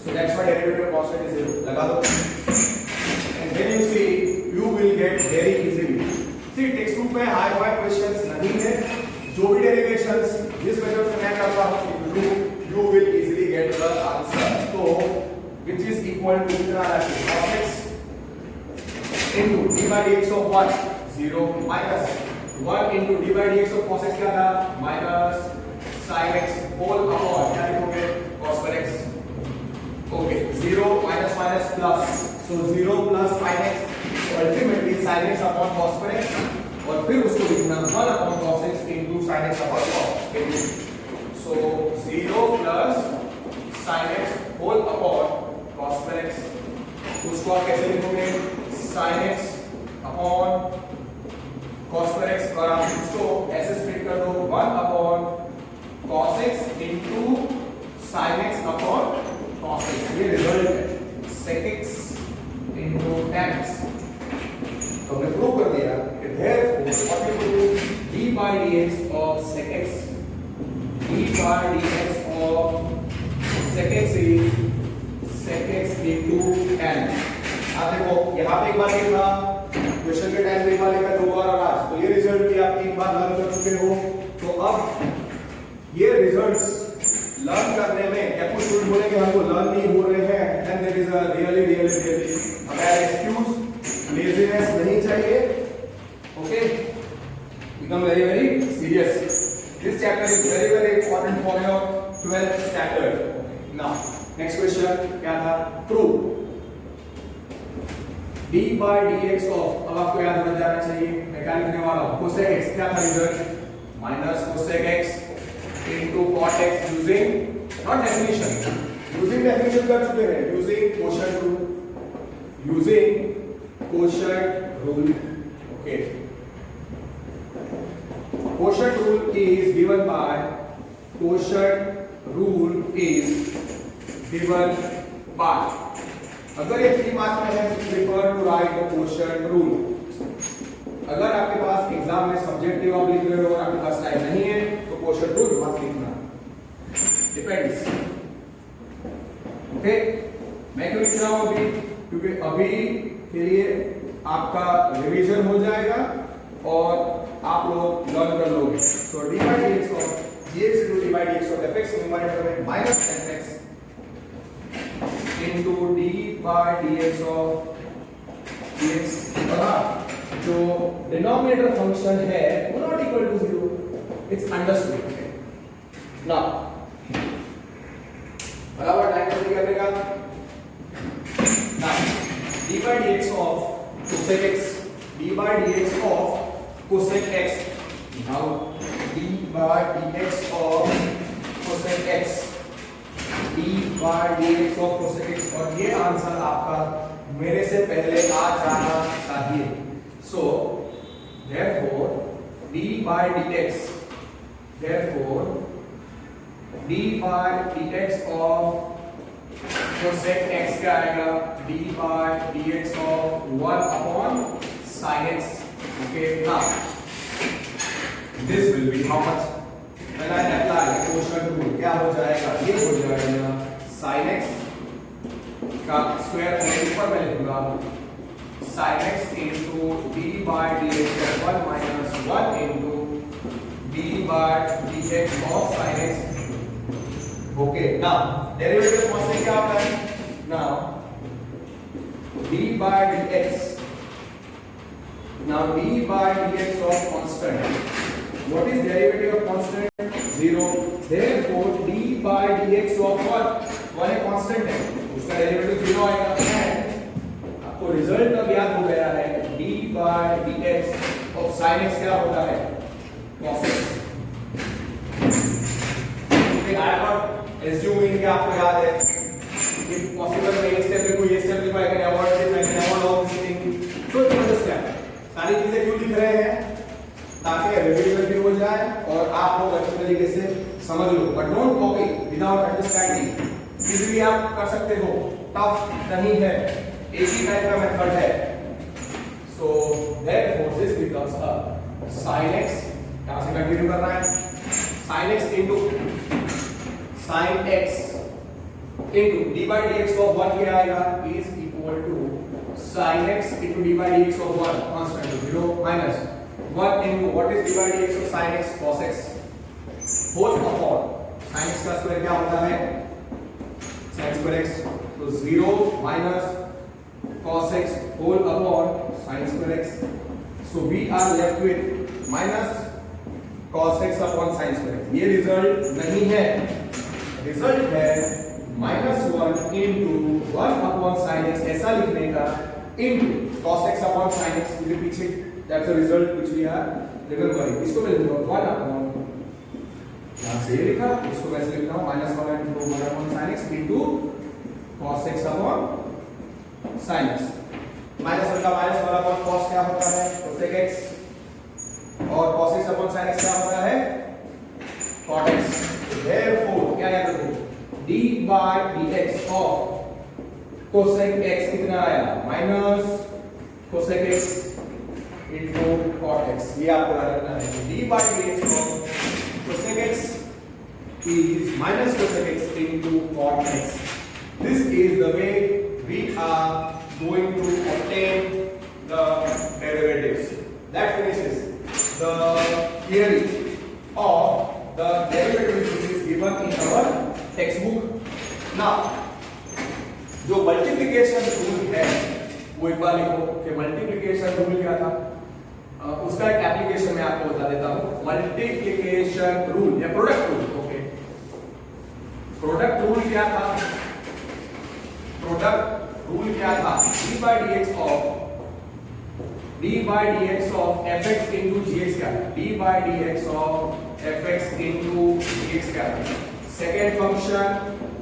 Speaker 1: so that's why derivative of constant is 0. लगा दो, and then you see you will get very easily. See, text book में hi fi questions नहीं है, जो भी derivations जिस method से मैं करता हूं to do, you will easily get the answer. So which is equal to कितना आ रहा है cos x into d by dx of what 0 minus 1 into d by dx of cos x क्या था minus sin x whole upon क्या लिखोगे cos x. Okay, 0 minus minus plus, so 0 plus sin x, so ultimately sin x upon cos x, और फिर उसको लिखना 1 upon cos x into sin x upon cos x. So 0 plus sin x whole upon cos x, उसको आप कैसे लिखोगे sin x upon cos x, और आप इसको ऐसे स्प्लिट कर दो 1 upon cos x into sin x upon cos x. ये रिजल्ट है sec x into tan x. तो हमने प्रूव कर दिया कि therefore what we do d by dx of sec x, d by dx of sec x is sec x into tan. आप देखो यहाँ पे एक बार लिखा क्वेश्चन के टाइम पे एक बार लिखा दो बार और आज, तो ये रिजल्ट भी आप एक बार लर्न कर चुके हो. तो अब ये रिजल्ट्स लर्न करने में क्या कुछ स्टूडेंट बोले कि हमको लर्न नहीं हो रहे हैं, then there is a really हमें एक्सक्यूज लेजीनेस नहीं चाहिए. Okay, become very serious. This chapter is very important for your 12th standard. Now next question क्या था, prove d by dx of, अब आपको याद रख जाना चाहिए मैं क्या लिखने वाला हूं cosec x क्या था result minus cosec x into cot x using not definition, using definition कर चुके हैं, using quotient rule. Okay, quotient rule is given by अगर ये 3 मार्क्स में है prefer to write the quotient rule. अगर आपके पास एग्जाम में सब्जेक्टिव आप लिख रहे हो और आपके पास टाइम नहीं है तो क्वोशिएंट रूल मत लिखना, डिपेंड्स. ओके, मैं क्यों लिख रहा हूं अभी, क्योंकि अभी के लिए आपका रिवीजन हो जाएगा और आप लोग लर्न कर लोगे. सो d by dx of dx into d by dx of fx numerator में minus fx into d by dx of dx, जो डिनोमिनेटर फंक्शन है वो not equal to 0, it's understood. Now बराबर टाइम जल्दी करने का. Now d by dx of cosec x, d by dx of cosec x, now d by dx of cosec x, d by dx of cosec x, और ये answer आपका मेरे से पहले आ जाना चाहिए. सो therefore d by dx of cosec x क्या आएगा, d by dx of 1 upon sin x. Okay, now this will be how much when I apply quotient rule, क्या हो जाएगा, ये हो जाएगा sin x का स्क्वायर ऊपर में लिखूंगा sin x into d by dx of 1 minus 1 into d by dx of sin x. Okay, now derivative constant क्या होता है, now d by dx, now d by dx of constant, what is derivative of constant, 0, therefore d by dx of what, 1 एक constant है उसका derivative 0 आएगा. And आपको result अब याद हो गया है d by dx of sin x क्या होता है, cos x. I am not assuming कि आपको याद है, if possible मैं ये स्टेप लिखूं, ये स्टेप लिखूं, I can avoid this, I can avoid all this thing. So you understand सारी चीजें क्यों लिख रहे हैं, ताकि रिवीजन भी हो जाए और आप लोग अच्छी तरीके से समझ लो. But don't copy without understanding. Easily आप कर सकते हो, टफ नहीं है, एक ही टाइप का मेथड है. So therefore this becomes a sin x, यहां से कंटिन्यू करना है, sin x into d by dx of 1 क्या आएगा, is equal to sin x into d by dx of 1 constant 0 minus 1 into what is d by dx of sin x cos x whole upon sin x का square क्या होता है sin square x, तो 0 minus cos x whole upon sin square x, so we are left with minus cos x upon sin square x। ये result नहीं है, result है -1 into 1 upon sin x, ऐसा लिखने का into cos x upon sin x, इसके पीछे that's the result which we are remembering। इसको मैं लिखूंगा 1 अपॉन, यहाँ से ये लिखा, इसको वैसे लिख रहा हूँ -1 into 1 upon sin x into cos x upon sin x। -1 का -1 अपॉन cos क्या होता है cosec x, और cos x upon sin x क्या होता है cot x। therefore क्या याद रखो d by dx of cosec x कितना आया minus cosec x into cot x, ये आपको याद रखना है। d by dx of cosec x is minus cosec x into cot x। This is the way we are going to obtain the derivatives। That finishes the theory of the derivatives which is given in our textbook। Now जो multiplication rule है वो एक बार लिखो कि multiplication rule क्या था, उसका एक एप्लीकेशन मैं आपको बता देता हूं। मल्टीप्लिकेशन रूल या product rule, okay, product rule क्या था, प्रोडक्ट रूल क्या था d by dx of fx into gx क्या था, d by dx of fx into gx क्या था, second function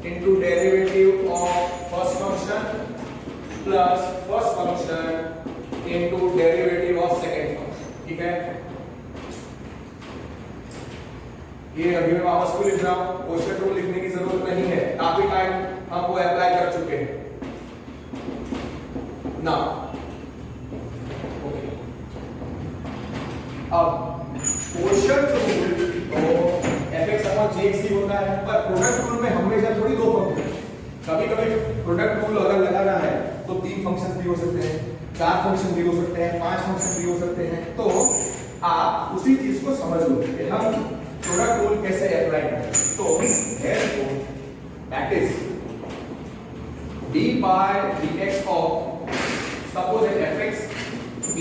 Speaker 1: into derivative of first function plus first function into derivative of second function। ठीक है, ये अभी मैं वापस को लिख रहा हूं, क्वेश्चन रूल लिखने की जरूरत नहीं है, काफी टाइम हम वो अप्लाई कर चुके हैं ना। ओके, अब क्वेश्चन रूल तो fx अपॉन gx ही होता है, पर प्रोडक्ट रूल में हमेशा थोड़ी दो फंक्शन, कभी कभी प्रोडक्ट रूल अगर लगाना है तो 3 फंक्शंस भी हो सकते हैं, 4 फंक्शन भी हो सकते हैं, 5 फंक्शन भी हो सकते हैं। तो आप उसी चीज को समझ लो कि हम प्रोडक्ट रूल कैसे अप्लाई करें। तो therefore that is d by dx of suppose that fx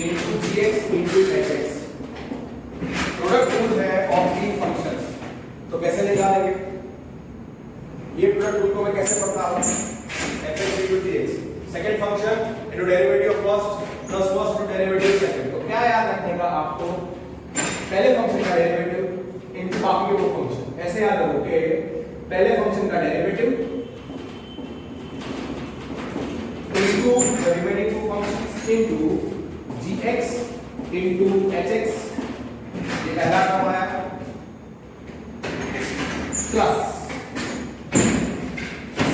Speaker 1: into gx into hx, product rule है ऑफ 3 फंक्शंस। तो कैसे निकालेंगे ये प्रोडक्ट रूल को, मैं कैसे पढ़ता हूं fx into gx, second function into derivative of first plus first into derivative second. तो क्या याद रखने का आपको, पहले फंक्शन का डेरिवेटिव इनटू बाकी के वो फंक्शन, ऐसे याद रखो कि पहले फंक्शन का derivative into the remaining two functions into gx into hx, ये पहला टर्म आया, प्लस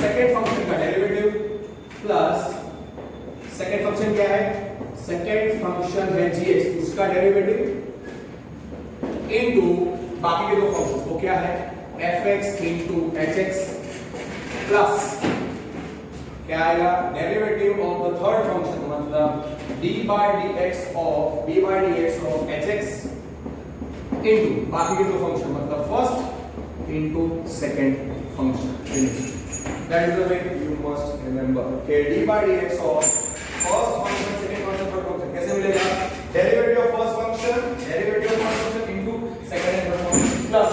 Speaker 1: सेकेंड फंक्शन का डेरिवेटिव प्लस सेकेंड फंक्शन क्या है, सेकेंड फंक्शन है gx, उसका डेरिवेटिव इनटू बाकी के दो फंक्शंस, वो क्या है fx इनटू hx, प्लस क्या आएगा derivative of the third function, मतलब d by dx of hx into बाकी के दो फंक्शन, मतलब first into second function. That is the way you must remember। Okay, d by dx of first function, second function, third function कैसे मिलेगा, derivative of first function into second and third function, plus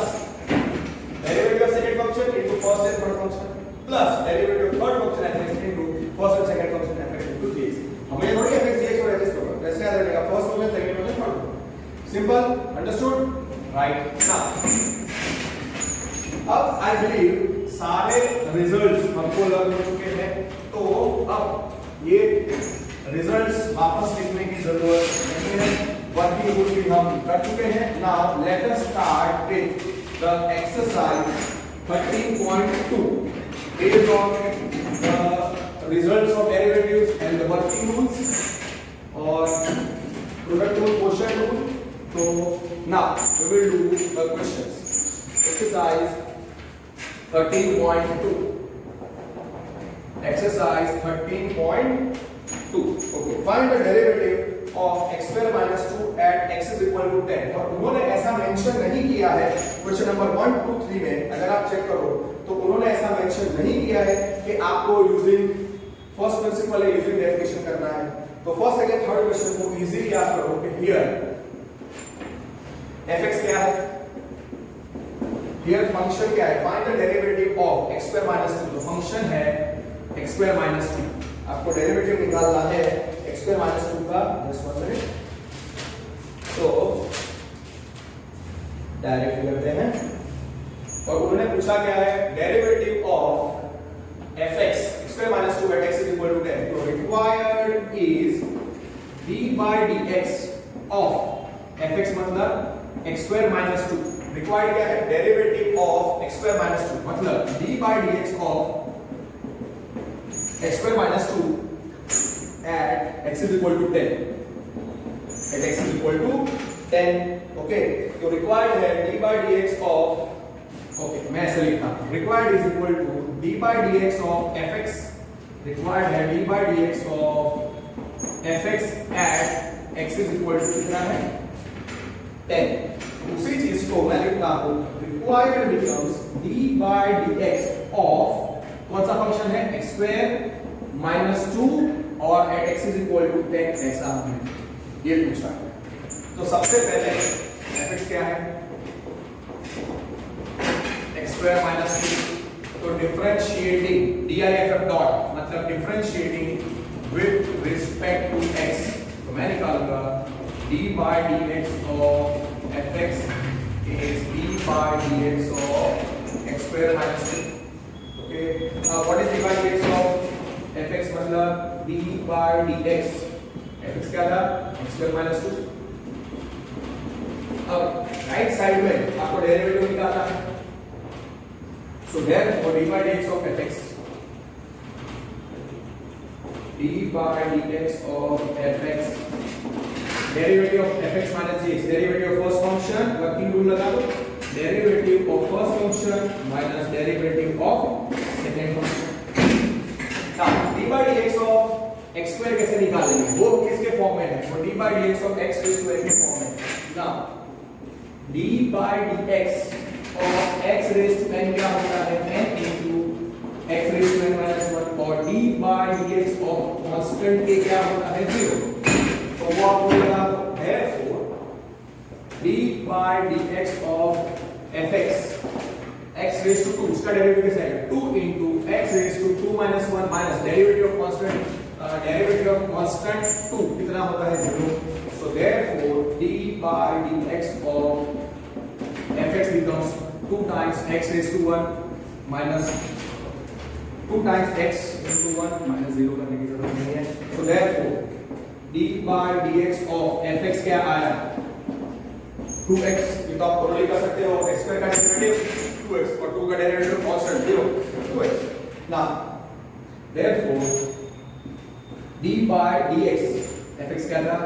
Speaker 1: derivative of second function into first and third function, plus derivative of third function fx into first and second function fx into gx। हमें थोड़ी fx gx और hx होगा, कैसे याद रखेगा, first function second function third function. Simple, understood, right. Now अब I believe सारे results हमको लग हो चुके हैं, तो अब ये रिजल्ट्स वापस लिखने की जरूरत नहीं है, वर्किंग रूल भी हम कर चुके हैं। Now let us start with the exercise 13.2 based on the results of derivatives and the working rules और product rule, quotient rule। तो now we will do the questions। Exercise 13.2, exercise 13.2, okay, find the derivative of x square minus 2 at x is equal to 10। और उन्होंने ऐसा mention नहीं किया है question number 1 2 3 में, अगर आप चेक करो तो उन्होंने ऐसा मेंशन नहीं किया है कि आपको यूजिंग फर्स्ट प्रिंसिपल या यूजिंग डेफिनेशन करना है। तो फर्स्ट सेकंड थर्ड क्वेश्चन को इजीली याद करो कि हियर fx क्या है, हियर फंक्शन क्या है, find the derivative of x square minus 2। तो फंक्शन है x स्क्वायर माइनस 2, आपको डेरिवेटिव निकालना है x स्क्वायर माइनस 2 का। जस्ट 1 मिनट, तो डायरेक्ट करते हैं। और उन्होंने पूछा क्या है, derivative of fx x square minus 2 at x is equal to 10। तो required is d by dx of fx मतलब x स्क्वायर माइनस 2। रिक्वायर्ड क्या है, derivative of x square minus 2 मतलब d by dx of x square minus 2 at x is equal to 10, at x is equal to 10। okay, तो required है d by dx of, okay मैं ऐसे लिखता हूँ, required is equal to d by dx of fx, required है d by dx of fx at x is equal to कितना है 10। उसी चीज को मैं लिखता हूँ, required becomes d by dx of कौन सा फंक्शन है, x स्क्वायर माइनस 2 और at x is equal to 10, ऐसा हमने ये पूछा है। तो सबसे पहले fx क्या है, x स्क्वायर माइनस 2। तो डिफरेंशिएटिंग DIFF डॉट मतलब differentiating with respect to x, तो मैं निकालूंगा d by dx of fx is d by dx of x square minus 2। what is d by dx of fx मतलब d by dx, fx क्या था x square minus 2। अब right side में आपको derivative निकालना है, so therefore d by dx of fx, d by dx of fx, derivative of fx minus dx, derivative of first function, working rule लगा दो, derivative of first function minus derivative of second function. Now d by dx of x square कैसे निकालेंगे, वो किसके form में है, वो d by dx of x raised to n के फॉर्म में। Now d by dx of x raised to n क्या होता है, n into x raised to n minus 1, और d by dx of constant के क्या होता है 0। तो वो आपको लगा दो, therefore d by dx of fx x raised to 2, उसका डेरिवेटिव कैसे आएगा, 2 into x raised to 2 minus 1 minus derivative of constant 2 कितना होता है 0। so therefore d by dx of fx becomes 2 times x raised to 1 minus 2 times x into 1 minus 0 करने की जरूरत नहीं है। so therefore d by dx of fx क्या आया 2x, ये तो आप प्रोली कर सकते हो, x स्क्वायर का डेरिवेटिव 2x और 2 का derivative constant 0 2x। now therefore d by dx fx क्या था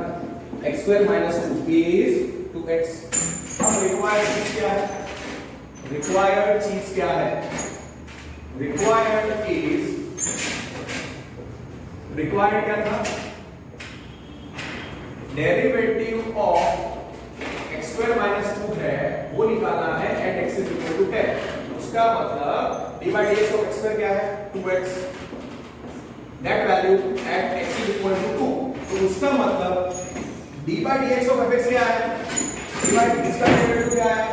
Speaker 1: x square minus 2 is 2x। अब रिक्वायर्ड चीज क्या है, रिक्वायर्ड चीज क्या है, रिक्वायर्ड इज, रिक्वायर्ड क्या था, derivative of x square minus 2 है वो निकालना है at x is equal to 10। उसका मतलब d by dx of x square क्या है 2x, that value at x is equal to 2। तो उसका मतलब d by dx of fx क्या है, d by इसका डेरिवेटिव क्या है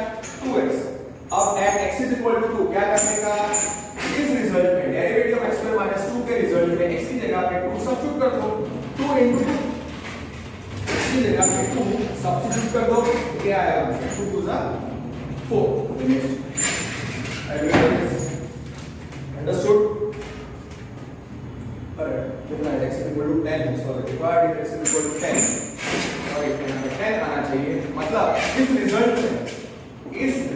Speaker 1: 2x। अब at x is equal to 2 क्या करने का, इस रिजल्ट में derivative of x square minus 2 के रिजल्ट में x की जगह पे 2 सब्स्टिट्यूट कर दो, 2 into 2 की जगह पे 2 सब्स्टिट्यूट कर दो, क्या आएगा 2 2 जा 4। अंडरस्टूड, कितना है x equal to 10, sorry required x equal to 10 और यहाँ पे 10 आना चाहिए। मतलब इस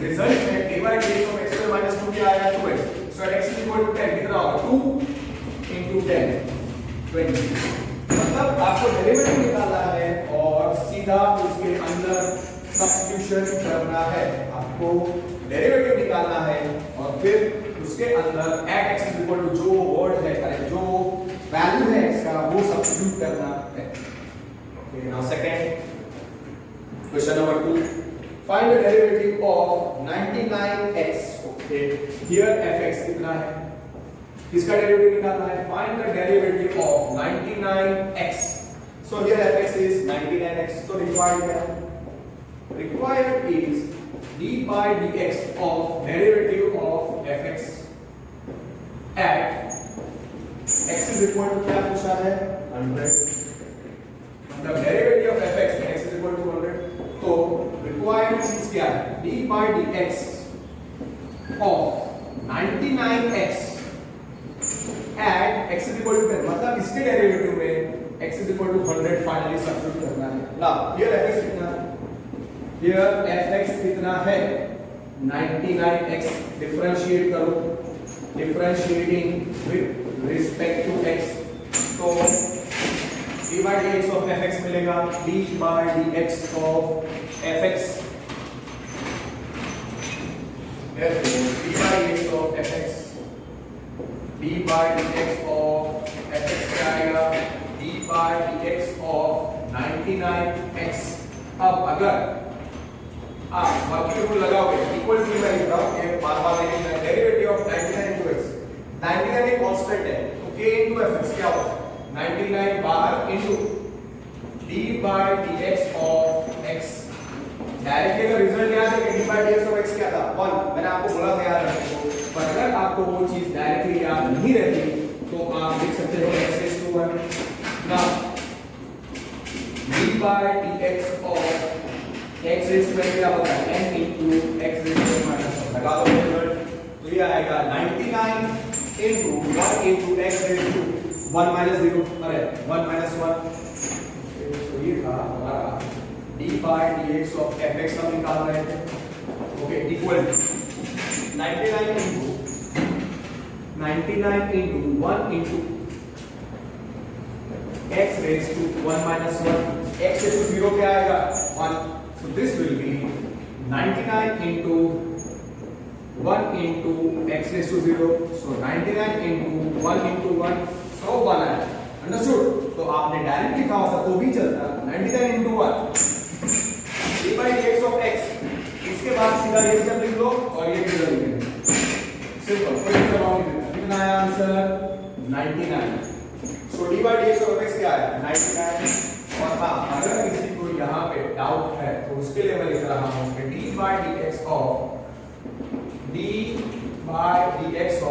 Speaker 1: रिजल्ट में d by dx of x square minus 2 क्या आएगा 2x, so at x equal to 10 कितना होगा 2 into 10 20। मतलब आपको डेरिवेटिव निकालना है और सीधा उसके अंदर सब्स्टिट्यूशन करना है, आपको डेरिवेटिव निकालना है और फिर उसके अंदर at x is equal to जो वर्ड है, जो वैल्यू है x का वो सब्स्टिट्यूट करना है। Okay, now second question number 2. Find the derivative of 99x. Okay, here fx कितना है, किसका डेरिवेटिव निकालना है? Find the derivative of 99x. So here fx is 99x. So required क्या है? Required is d by dx of derivative of fx at x is equal to क्या पूछा है? 100. मतलब derivative of fx at x is equal to 100. तो required चीज क्या है? d by dx of 99x at x is equal to 10. मतलब इसके डेरिवेटिव में x is equal to 100 finally substitute करना है. नाउ हियर fx कितना है? हियर fx कितना है? 99x. डिफरेंशिएट करो, differentiating with respect to x. तो d by dx of fx मिलेगा d by dx of fx. Therefore, d by dx of fx, d by dx of fx क्या आएगा? d by dx of 99x. अब अगर आप working rule लगाओगे, equal to मैं लिख रहा हूँ, ये बार-बार नहीं लिखना है. Derivative of 99 into x. 99 एक कांस्टेंट है, तो k into fx क्या होगा? 99 बाहर into d by dx of x. Directly का रिजल्ट याद है कि d by dx of x क्या था? 1. मैंने आपको बोला था याद रखने को. पर अगर आपको वो चीज डायरेक्टली याद नहीं रहती तो आप लिख सकते हो x raised to 1. Now d by dx of x raised to n क्या होता है? n into x raised to n minus 1. लगा दो रिजल्ट. तो ये आएगा 99 into 1 into x raised to 1 minus 0. अरे 1 minus 1. तो ये था हमारा d by dx of fx हम निकाल रहे थे. Okay, equal 99 into 1 into x raised to 1 minus 1. x raised to 0 क्या आएगा? 1. So this will be 99 into 1 into x raised to 0. So 99 into 1 into 1. So 1 आएगा. Understood? तो आपने डायरेक्ट लिखा होता तो भी चलता. 99 into 1 d by dx of x. इसके बाद सीधा ये स्टेप लिख लो और ये भी लिख लो. सिंपल, कोई प्रॉब्लम नहीं है. कितना आया answer? 99. So d by dx of x क्या है? 99. और हाँ, अगर किसी को यहाँ पे डाउट है तो उसके लिए मैं लिख रहा हूँ कि d by dx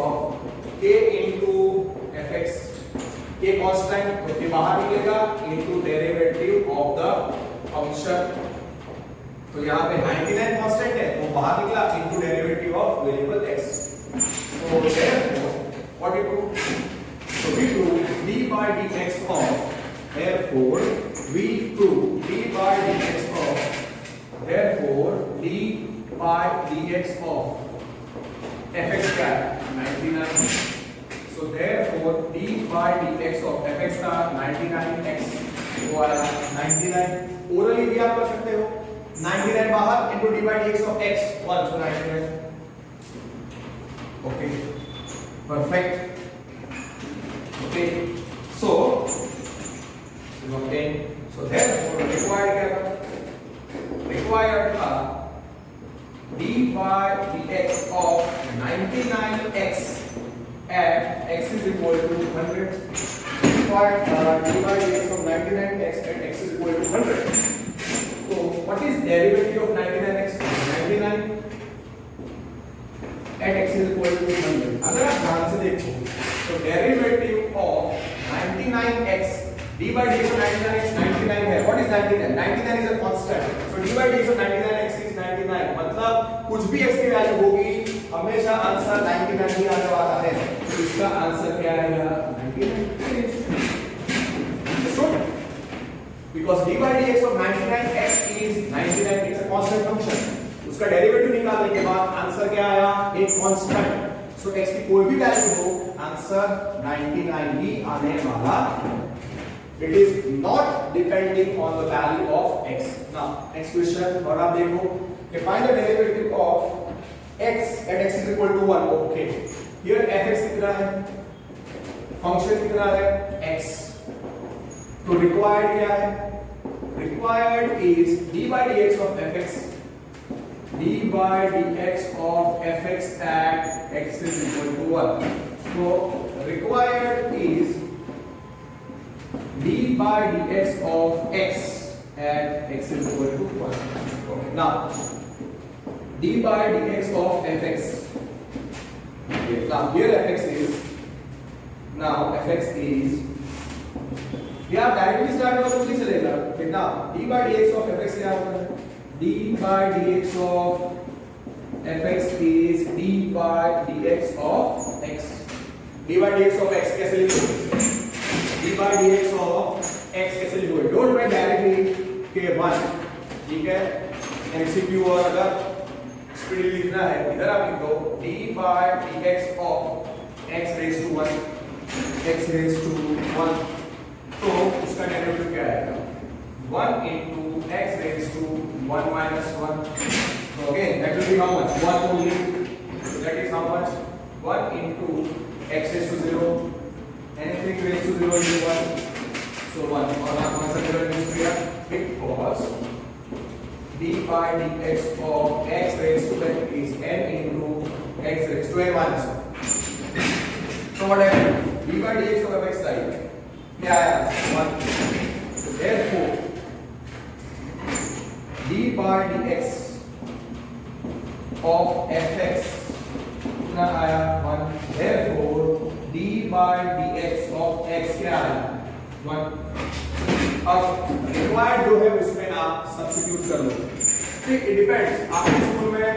Speaker 1: of k into fx. k constant तो के बाहर निकलेगा into derivative of the function. तो यहाँ पे 99 कांस्टेंट है वो बाहर निकला into derivative of variable x. So therefore what we do? So we do d by dx of, therefore we do d by dx of, therefore d by dx of fx क्या है? 99. So therefore d by dx of fx का 99x वो आया 99. Orally भी आप कर सकते हो. 99 बाहर into d by dx of x 1. So 99. Okay, perfect. Okay, so therefore required क्या था? Required था d by dx of 99x at x is equal to 100. Required था d by dx of 99x at x is equal to 100. So what is derivative of 99x? 99 at x is equal to 100. अगर आप ध्यान से देखो तो derivative of 99x d by dx of 99x 99 है. What is 99? 99 is a constant. So d by dx of 99x is 99. मतलब कुछ भी x की वैल्यू होगी हमेशा आंसर 99 ही आने वाला है. तो इसका आंसर क्या आएगा? 99. Because d by dx of 99x is 99. It's a constant function. उसका डेरिवेटिव निकालने के बाद आंसर क्या आया? एक कांस्टेंट. सो x की कोई भी वैल्यू हो आंसर 99 ही आने वाला. It is not depending on the value of x. Now next question और आप देखो कि find the derivative of x at x is equal to 1. Okay, here fx कितना है? फंक्शन कितना है? x. तो रिक्वायर्ड क्या है? required is d by dx of fx, d by dx of fx at x is equal to 1. So required is d by dx of x at x is equal to 1. Okay. Now d by dx of fx. Okay. Now here fx is, now fx is, ये आप directly start करो तो नहीं चलेगा बेटा। d by dx of fx क्या होता है? d by dx of fx is d by dx of x. d by dx of x कैसे लिखोगे? d by dx of x कैसे लिखोगे? डोंट राइट डायरेक्टली के 1, ठीक है? एमसीक्यू और अगर स्पीड लिखना है इधर आप लिख दो d by dx of x raised to 1, x raised to 1, तो उसका डेरिवेटिव क्या आएगा? 1 into x raised to 1 minus 1. So again, that will be how much? 1 only. So that is how much? 1 into x raised to 0. Anything raised to 0 is 1. So 1. और आप कौन सा derivative use किया? Because d by dx of x raised to n is n into x raised to n minus 1. So what happened? d by dx of x side क्या आया? 1. So therefore d by dx of fx कितना आया? 1. Therefore d by dx of x क्या आया? 1. अब required जो है उसमें आप सब्स्टिट्यूट कर लो। See, it depends. आपके स्कूल में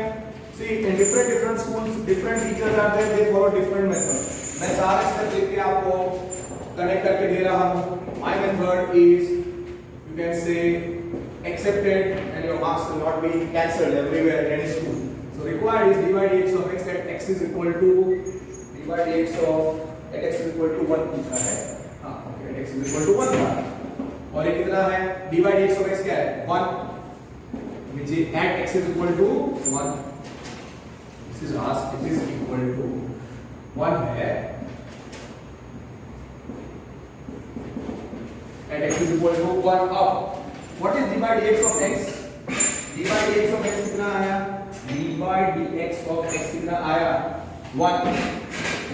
Speaker 1: see in different schools different teachers are there, they follow different method. मैं सारे स्टेप लिख के आपको कनेक्ट करके दे रहा हूँ। My method is, you can say, accepted and your marks will not be cancelled everywhere in any school. So required is d by dx of x at x is equal to d by dx of at x is equal to 1 पूछा है। हाँ, okay, at x is equal to 1 था। और ये कितना है? d by dx of x क्या है? 1, which is at x is equal to 1. This is asked, it is equal to 1 है। At x is equal to 1 up. What is d by dx of x? d by dx of x कितना आया? d by dx of x कितना आया? 1.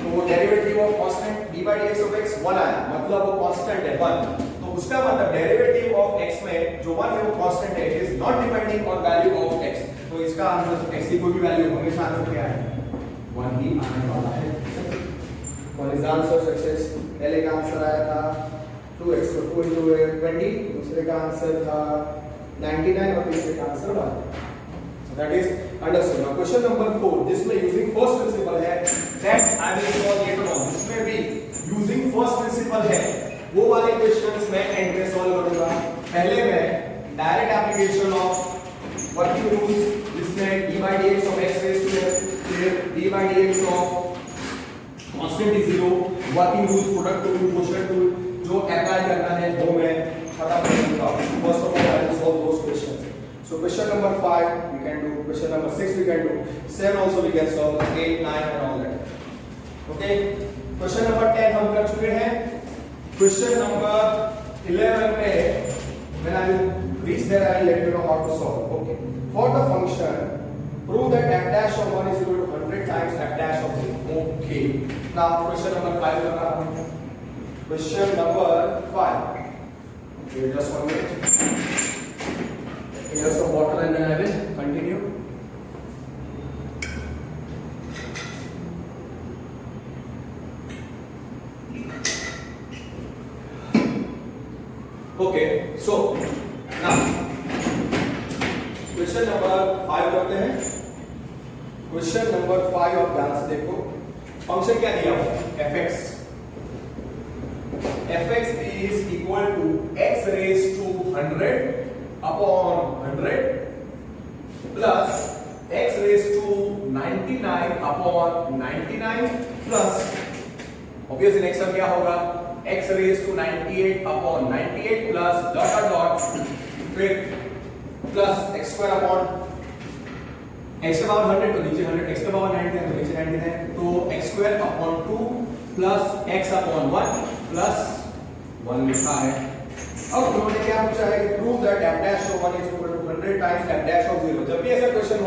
Speaker 1: तो derivative of constant d by dx of x 1 आया, मतलब वो constant है 1। तो उसका मतलब डेरिवेटिव ऑफ x में जो 1 है वो कांस्टेंट है, it is not depending on value of x। तो इसका आंसर x की कोई भी वैल्यू हमेशा आंसर क्या है? 1 ही आने वाला है। One is answer success. पहले का आंसर आया था 2x, तो 2 into 20, दूसरे का आंसर था 99 और तीसरे का answer 1। So that is understood. Now question number 4, जिसमें using first principle है, that I will solve later on. जिसमें भी using first principle है, वो वाले क्वेश्चंस मैं एंड में सॉल्व करूंगा। पहले मैं direct application of working rules, जिसमें d by dx of x raised to f, फिर d by dx of constant is 0, working rules, product rule, quotient rule जो अप्लाई करना है वो मैं खत्म कर दूंगा। First of all I will solve those questions. So question number 5 we can do, question number 6 we can do, 7 also we can solve, 8 9 and all that. Okay, question number 10 हम कर चुके हैं। क्वेश्चन नंबर 11 में when I will reach there I will let you know how to solve. Okay, for the function prove that f dash of 1 is equal to 100 times f dash of 0. Okay, now question number 5 कर रहा हूं। Question number 5. Okay, just 1 minute. Here's some water and then I will continue. Okay, so now question number 5 करते हैं। Question number 5 आप ध्यान से देखो, function क्या दिया हुआ है? fx is equal to x raised to 100 upon 100 plus x raised to 99 upon 99 plus obviously next term क्या होगा? x raised to 98 upon 98 plus dot dot dot फिर plus x square upon x के power 100 तो नीचे 100, x के power 90 है तो नीचे 90 है, तो x square upon 2 plus x upon 1 plus 1 लिखा है। अब उन्होंने क्या पूछा है कि prove that f dash of 1 is equal to 100 times f dash of 0। जब भी ऐसा क्वेश्चन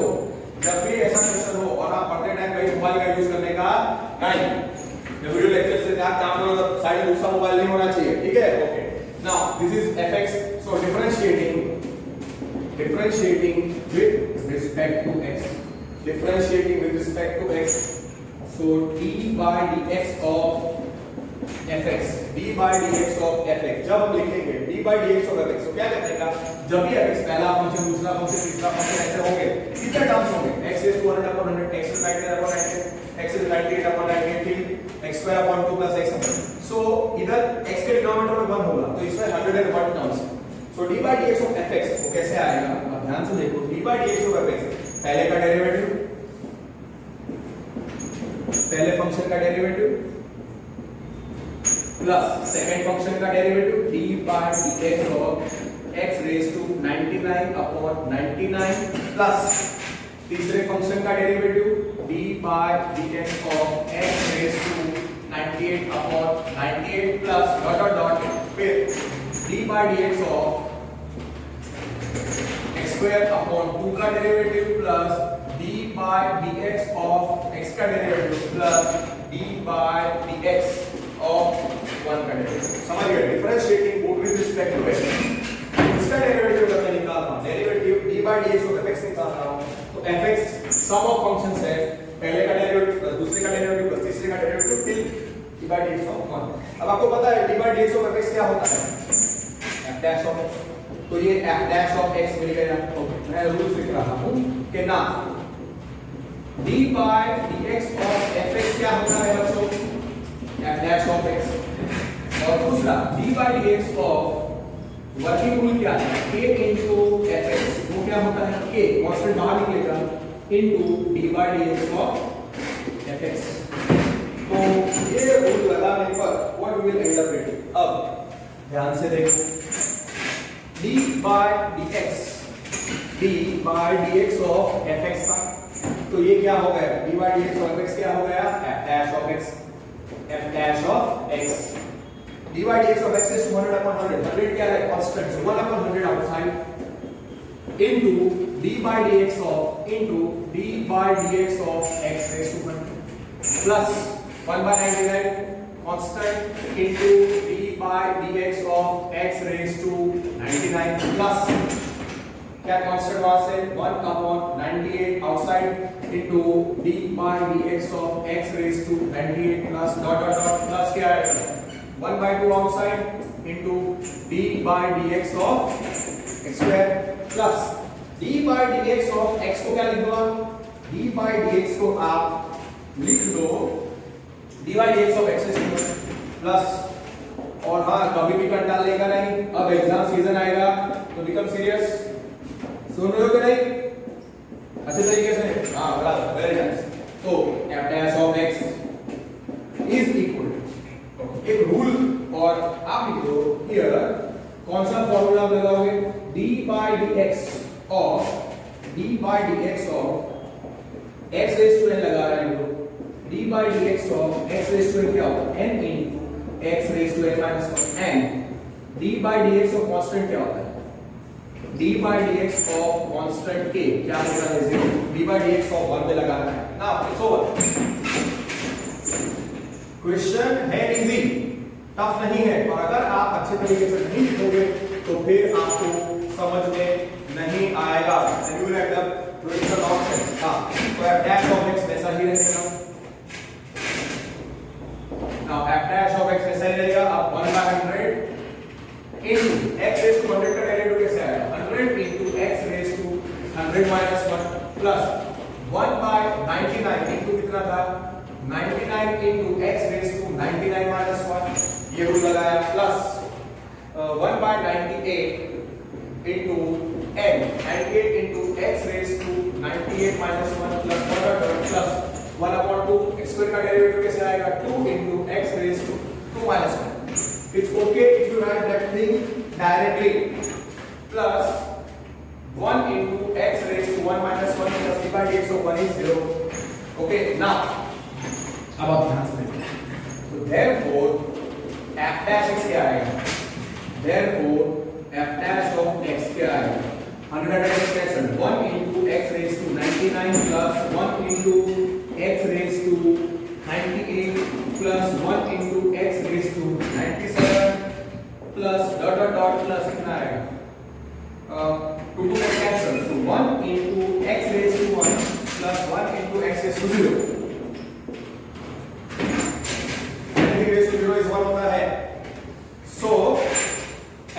Speaker 1: हो और आप पढ़ते टाइम कहीं मोबाइल का यूज करने का नहीं, जब वीडियो लेक्चर से आप काम करो तो साइड में दूसरा मोबाइल नहीं होना चाहिए, ठीक है? Okay, now this is fx, so differentiating with respect to x, differentiating with respect to x, so d by dx of fx, d by dx of fx, जब हम लिखेंगे d by dx of fx तो क्या करेगा, जब भी fx पहला function दूसरा फंक्शन तीसरा फंक्शन ऐसे होंगे, कितने टर्म्स होंगे, x is 200/100, x is 98/98, x is 98/98, x square upon 2 plus x upon, so इधर x के डिनोमिनेटर में 1 होगा तो इसमें 101 terms, so d by dx of fx वो कैसे आएगा, अब ध्यान से देखो, d by dx of fx पहले का डेरिवेटिव, पहले फंक्शन का डेरिवेटिव प्लस सेकंड फंक्शन का derivative d by dx of x raised to 99/99 plus तीसरे फंक्शन का derivative d by dx of x raised to 98/98 plus dot dot dot फिर d by dx of x square upon 2 का derivative plus d by dx of x का derivative plus d by dx of 1 का derivative, समझ गए? Differentiating both with respect to x, इसका derivative अगर मैं निकालता हूं, derivative d by dx of fx निकालता हूं तो fx सम ऑफ फंक्शंस है, पहले का डेरिवेटिव प्लस दूसरे का डेरिवेटिव प्लस तीसरे का derivative till d by dx of 1। अब आपको पता है d by dx of fx क्या होता है, f dash of x, तो ये f dash of x मिल गया। ओके, मैं रूल लिख रहा हूं कि ना d by dx of fx क्या होता है बच्चों, f dash of x, और दूसरा d by dx of working rule क्या है, k into fx, वो क्या होता है, k कांस्टेंट बाहर निकलेगा into d by dx of fx। तो ये रूल लगाने पर what we will end up getting, अब ध्यान से देखो, d by dx of fx था, तो ये क्या हो गया, d by dx of fx क्या हो गया, f dash of x, f dash of x, d by dx of x is 100/100, 100 क्या है, constant, so 1/100 outside into d by dx of x raised to 1 plus 1/99 constant into d by dx of x raised to 99 plus क्या constant वहां से 1/98 outside into d by dx of x raised to 98 plus dot dot dot plus क्या है 1/2 outside into d by dx of x square plus d by dx of x को क्या लिख दो आप, d by dx को आप लिख दो d by dx of x plus, और हाँ कभी भी कंटाल लेगा नहीं, अब एग्जाम सीजन आएगा तो बिकम सीरियस, सुन रहे हो कि नहीं अच्छे तरीके से, हाँ बराबर, वेरी नाइस। तो f dash of x is equal to एक रूल, और आप लिख दो हियर कौन सा फॉर्मूला आप लगाओगे, d by dx of x raised to n लगा रहे हैं लोग, d by dx of x raised to n क्या होगा, n into x raised to n minus 1, and d by dx of constant क्या होता है, d by dx of constant k क्या होता है 0, d by dx of 1 में लगाना है। नाउ इट्स ओवर, क्वेश्चन है इजी, टफ नहीं है, और अगर आप अच्छे तरीके से नहीं लिखोगे तो फिर आपको समझ में नहीं आएगा, and you will end up doing some nonsense. हां, तो f dash of x वैसा ही रहेगा, नाउ f dash of x वैसा ही रहेगा, अब 1/100 into x raised to 100 का डेरिवेटिव कैसे आएगा, 100 into x raised to 100 minus 1 plus 1/99 into कितना था, 99 into x raised to 99 minus 1, ये रूल लगाया, plus 1/98 into n, 98 into x raised to 98 minus 1 plus 1/2 x square का डेरिवेटिव कैसे आएगा, 2 into x raised to 2 minus 1। It's okay if you write that thing directly, plus 1 into x raised to 1 minus 1 plus d by dx of 1 is 0। Okay, now अब आप ध्यान से देखो, तो therefore f dash x क्या आएगा, therefore क्या आएगा 100 cancel 1 into x raised to 99 plus 1 into x raised to 98 plus 1 into x raised to 97 plus dot dot dot plus कितना आएगा 2 2 cancel so 1 into x raised to 1 plus 1 into x raised to 0 anything raised to 0 is 1 होता है so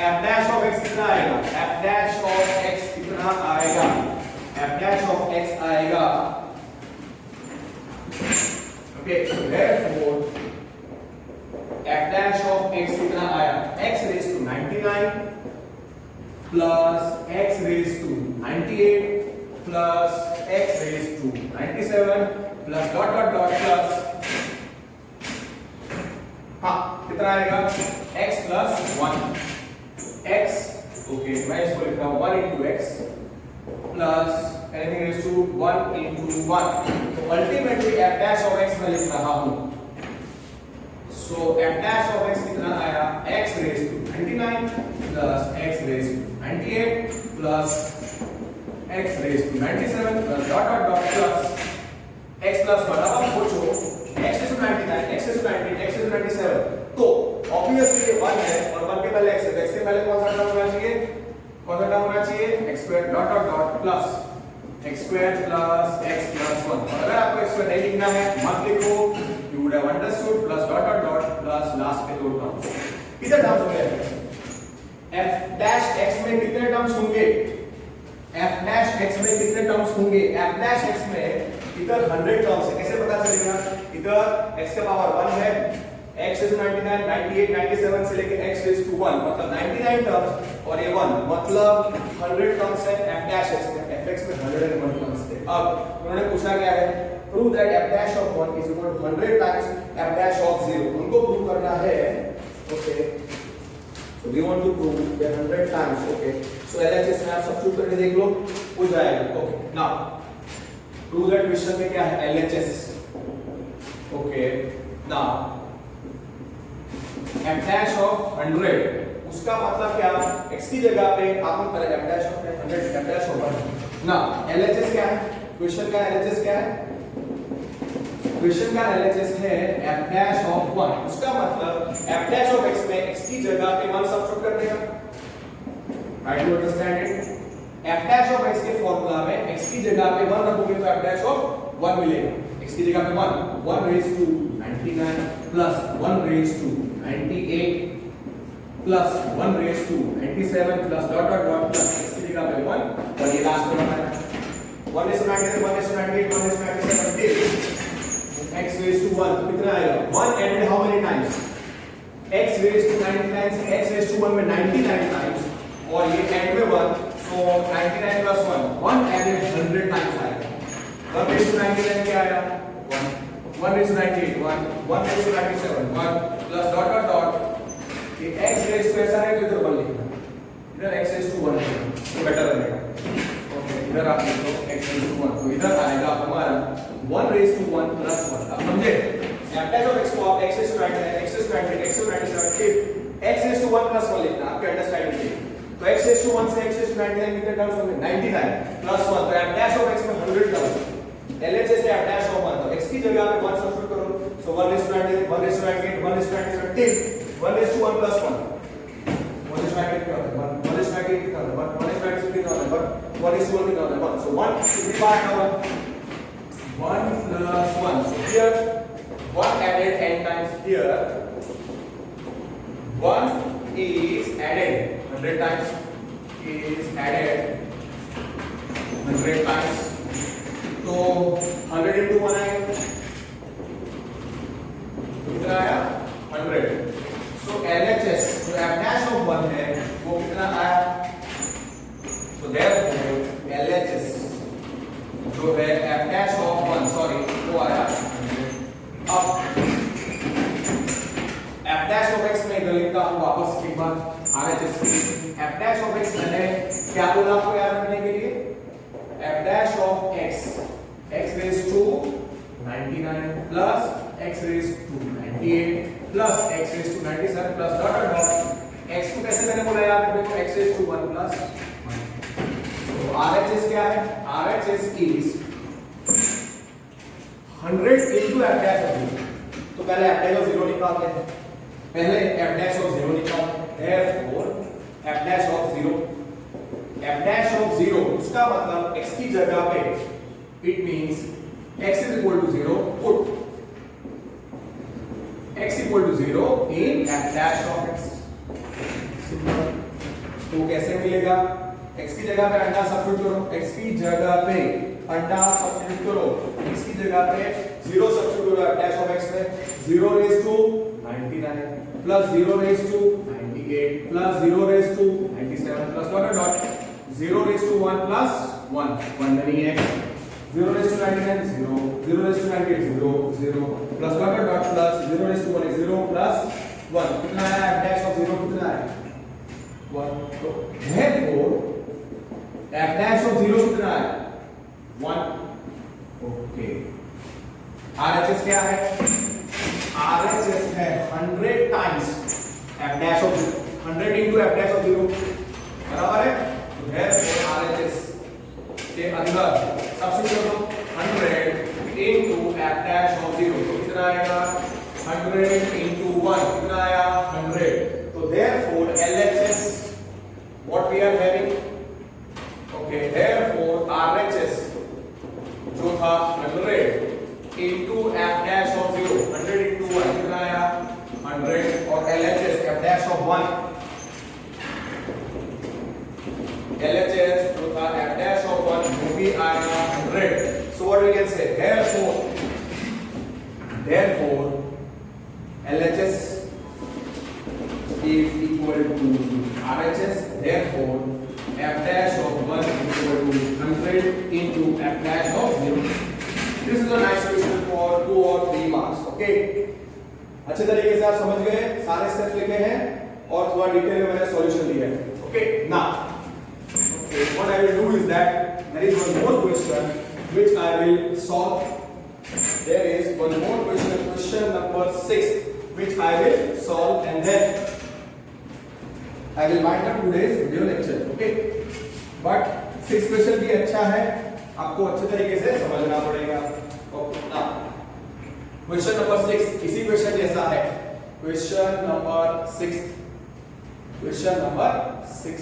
Speaker 1: f dash of x कितना आएगा f dash of x कितना आएगा f dash of x आएगा okay so therefore f dash of x कितना आया x raised to 99 plus x raised to 98 plus x raised to 97 plus dot dot dot plus हाँ कितना आएगा x plus 1 x okay मैं इसको लिख रहा हूँ 1 into x plus anything raised to 1 into 1 तो ultimately f dash of x मैं लिख रहा हूँ so f dash of x कितना आया x raised to 99 plus x raised to 98 plus x raised to 97 plus dot dot dot plus x plus 1 अब आप सोचो x raised to 99 x raised to 98 x raised to 97 तो obviously ये 1 है और 1 के पहले x है x के पहले कौन सा टर्म होना चाहिए x square dot dot dot plus x square plus x plus 1 और अगर आपको x स्क्वायर नहीं लिखना है मत लिखो you would have understood plus dot dot dot plus last के दो टर्म्स कितने टर्म्स होंगे f डैश x में कितने टर्म्स होंगे f डैश x में कितने टर्म्स होंगे f डैश x में इधर 100 टर्म्स है कैसे पता चलेगा इधर x के पावर 1 है x is 99 98 97 से लेके x is to 1 मतलब 99 टर्म्स और ये 1 मतलब 100 टर्म्स है f dash x में fx में 101 टर्म्स थे अब उन्होंने पूछा क्या है prove that f dash of 1 is equal to 100 times f dash of 0 उनको प्रूव करना है okay so we want to prove that 100 times okay so LHS में आप सब्स्टिट्यूट करके देख लो हो जाएगा okay now prove that question में क्या है LHS okay now f dash of 100 उसका मतलब क्या x की जगह पे आप लोग करें f dash of 100 f dash of 1 ना LHS क्या है क्वेश्चन का LHS क्या है क्वेश्चन का LHS है f dash of 1 उसका मतलब f dash of x में x की जगह पे 1 सब्स्टिट्यूट कर देगा right to understand it f dash of x के फार्मूला में x की जगह पे 1 रखोगे तो f dash of 1 मिलेगा x की जगह पे 1 raised to 99 plus 1 raised to 98 plus 1 raised to 97 plus dot dot dot plus x की जगह पे 1 और ये लास्ट में है 1 is to 99 1 is to 98 1 is to 97 x raised to 1 कितना आएगा 1 added how many times x raised to 99 से x raised to 1 में 99 times और ये add में 1 so 99 plus 1 added 100 times आएगा 1 raised to 99 क्या आया 1 raised to 98 1 raised to 97 1 plus dot dot dot ये x raised to ऐसा है तो इधर 1 लिखना इधर x raised to 1 तो बेटर रहेगा ओके इधर आप लिख लो x raised to 1 तो इधर आएगा हमारा 1 raised to 1 plus 1 अब समझे f dash of x को आप x raised to 99 x raised to 98 x raised to 97 के x raised to 1 plus 1 लिखना आपके अंडरस्टैंडिंग के तो x raised to 1 से x raised to 99 कितने टर्म्स होंगे 99 plus 1 तो f dash of x में 100 टर्म्स LHS से f dash of 1 तो x की जगह पे 1 सब्स्टिट्यूट करो so 1 is to 98 1 is to 98 1 is to 97 1 is to 1 plus 1 1 is to 98 कितना होता है 1 is to 98 कितना होता है 1 is to 96 कितना होता है 1 is to 1 कितना होता है 1 so 1 should be part of 1 plus 1 so here 1 added n times here 1 is added 100 times is added 100 times तो 100 into 1 आएगा कितना आया 100 so LHS जो f dash of 1 है वो कितना आया so therefore LHS जो है f dash of 1 सॉरी वो आया अब f dash of x में इधर लिखता हूँ वापस एक बार RHS f dash of x मैंने क्या बोला आपको याद रखने के लिए f dash of x raised to 99 plus x raised to 98 plus x raised to 97 plus dot dot dot x को कैसे मैंने बोला याद रखो x raised to 1 plus 1 RHS क्या है? RHS is 100 into f dash of 0. तो पहले f dash of 0 निकालते हैं, पहले f dash of 0 निकालते हैं, therefore f dash of 0, f dash of 0 उसका मतलब x की जगह पे it means x is equal to 0, put x equal to 0 in f dash of x. Simple. तो कैसे मिलेगा? x की जगह पे अंडा सब्स्टिट्यूट करो, x की जगह पे अंडा सब्स्टिट्यूट करो, x की जगह पे 0 सब्स्टिट्यूट करो f dash of x में, 0 raised to 99 plus 0 raised to 98 plus 0 raised to 97 plus dot 0 raised to 1 plus 1 many x, 0 raised to 99 0, 0 raised to 98 0 0 plus dot plus 0 raised to 1 0 plus 1. कितना है f dash of 0? कितना है? 1. तो therefore f dash of 0 कितना है? 1. Okay. RHS क्या है? RHS है 100 times f dash of 0, 100 into f dash of 0, बराबर है? तो therefore RHS के अंदर सब्स्टिट्यूट करो 100 into f dash of 0, तो कितना आएगा? 100 into 1 कितना आया? 100. तो therefore LHS what we are having? Okay, therefore RHS जो था 100 into f dash of 0, 100 into 1 कितना आया? 100. और LHS f dash of 1, LHS जो था f dash of 1 वो भी आया 100. So what we can say? Therefore LHS is equal to RHS. Therefore f dash of 1 is equal to 100 into f dash of 0. This is a nice question for 2 or 3 marks. Okay. अच्छे तरीके से आप समझ गए, सारे steps लिखे हैं और थोड़ा डिटेल में मैंने सॉल्यूशन दिया है. Okay. Now, okay, what I will do is that there is one more question which I will solve. There is one more question, question number 6, which I will solve and then I will wind up today's video lecture. Okay. But 6 question भी अच्छा है, आपको अच्छे तरीके से समझना पड़ेगा. Okay. Now, question number 6 इसी क्वेश्चन जैसा है. Question number 6. Question number 6.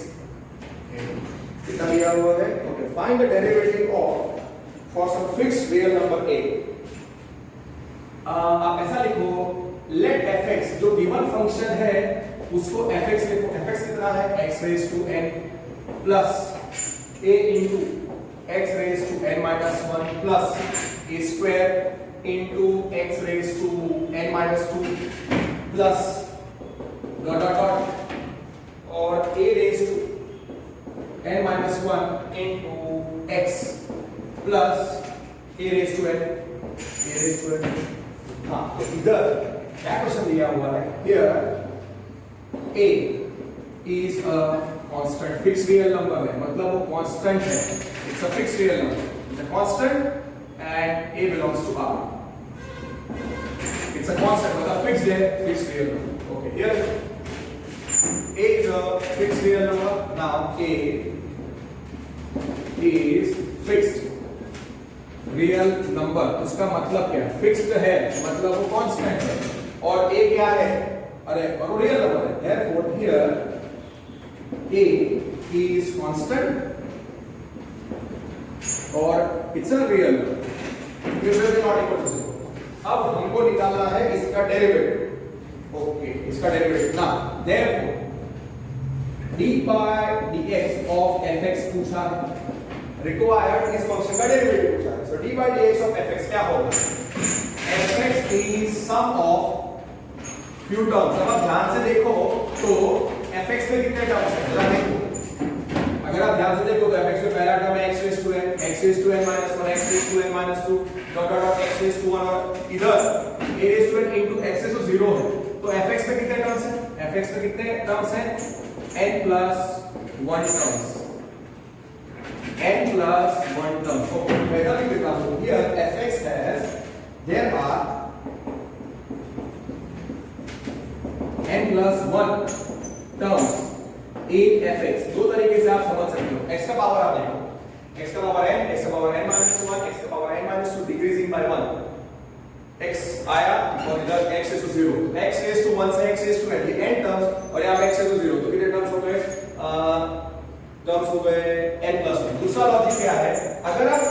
Speaker 1: कितना दिया हुआ है? Okay. Find the derivative of for some fixed real number a. आप ऐसा लिखो, let fx जो गिवन फंक्शन है उसको fx लिखो. fx कितना है? x raised to n plus a into x raised to n minus 1 plus a square into x raised to n minus 2 plus dot dot dot और a raised to n minus 1 into x plus a raised to n, a raised to n. हाँ, तो इधर क्या question दिया हुआ है? Here a is a constant, fixed real number है, मतलब वो constant है. It's a fixed real number. It's a constant and a belongs to R. It's a constant, मतलब fixed है, fixed real number. Okay, here a is a fixed real number. Now a is fixed real number. उसका मतलब क्या है? Fixed है, मतलब वो constant है. और a क्या है? अरे और वो रियल नंबर है. therefore here a is constant और it's a real number. Usually not equal to 0. अब हमको निकालना है इसका डेरिवेटिव. ओके, इसका डेरिवेटिव. ना therefore d by dx of fx पूछा है, रिक्वायर्ड इस फंक्शन का डेरिवेटिव पूछा है. सो d by dx of fx क्या होगा? fx is sum of few terms. अब आप ध्यान से देखो तो fx में कितने टर्म्स हैं? जरा देखो, अगर आप ध्यान से देखो तो fx में पहला टर्म है x raised to n, x raised to n minus 1, x raised to n minus 2 dot dot dot x raised to 1 और इधर a raised to n into x raised to 0 है. तो fx में कितने terms हैं? fx में कितने terms हैं? n plus 1 terms. n plus 1 terms. Okay, मैं इधर लिख देता हूँ. Here fx has, there are n plus 1 terms in fx. दो तरीके से आप समझ सकते हो. x का पावर आप देखो, पावर n, x का पावर n minus 1, x का power n minus 2 decreasing by 1, x आया और इधर x is to 0, x is to 1 से x is to n, ये n टर्म्स और यहाँ पे x is to 0, तो कितने टर्म्स हो गए? टर्म्स हो गए n plus 1। दूसरा लॉजिक क्या है, अगर आप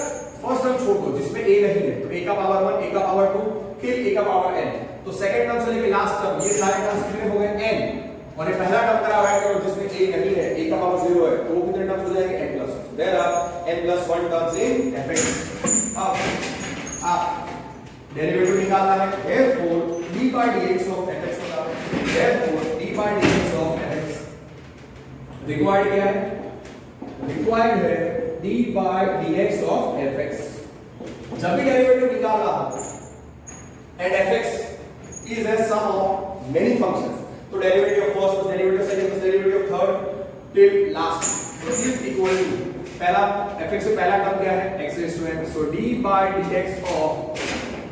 Speaker 1: फर्स्ट टर्म छोड़ दो जिसमें a नहीं है, तो a का पावर 1, a का पावर 2, फिर a का पावर n, तो सेकंड टर्म से लेके लास्ट टर्म ये सारे टर्म्स कितने हो गए? n, और ये पहला टर्म करा ऐड करो जिसमें a नहीं है, a का पावर 0 है, तो वो कितने टर्म्स हो जाएंगे? n plus 1। There are n plus 1 terms in fx। अब आप डेरिवेटिव निकालना है, therefore d by dx of fx बताओ, therefore d by dx of fx required क्या है? रिक्वायर्ड है d by dx of fx। जब भी डेरिवेटिव निकाल रहा हो and fx is a sum of many functions, तो derivative of first plus derivative second plus derivative third till last, तो इज इक्वल टू पहला fx से पहला टर्म क्या है? x raised to n, so d by dx of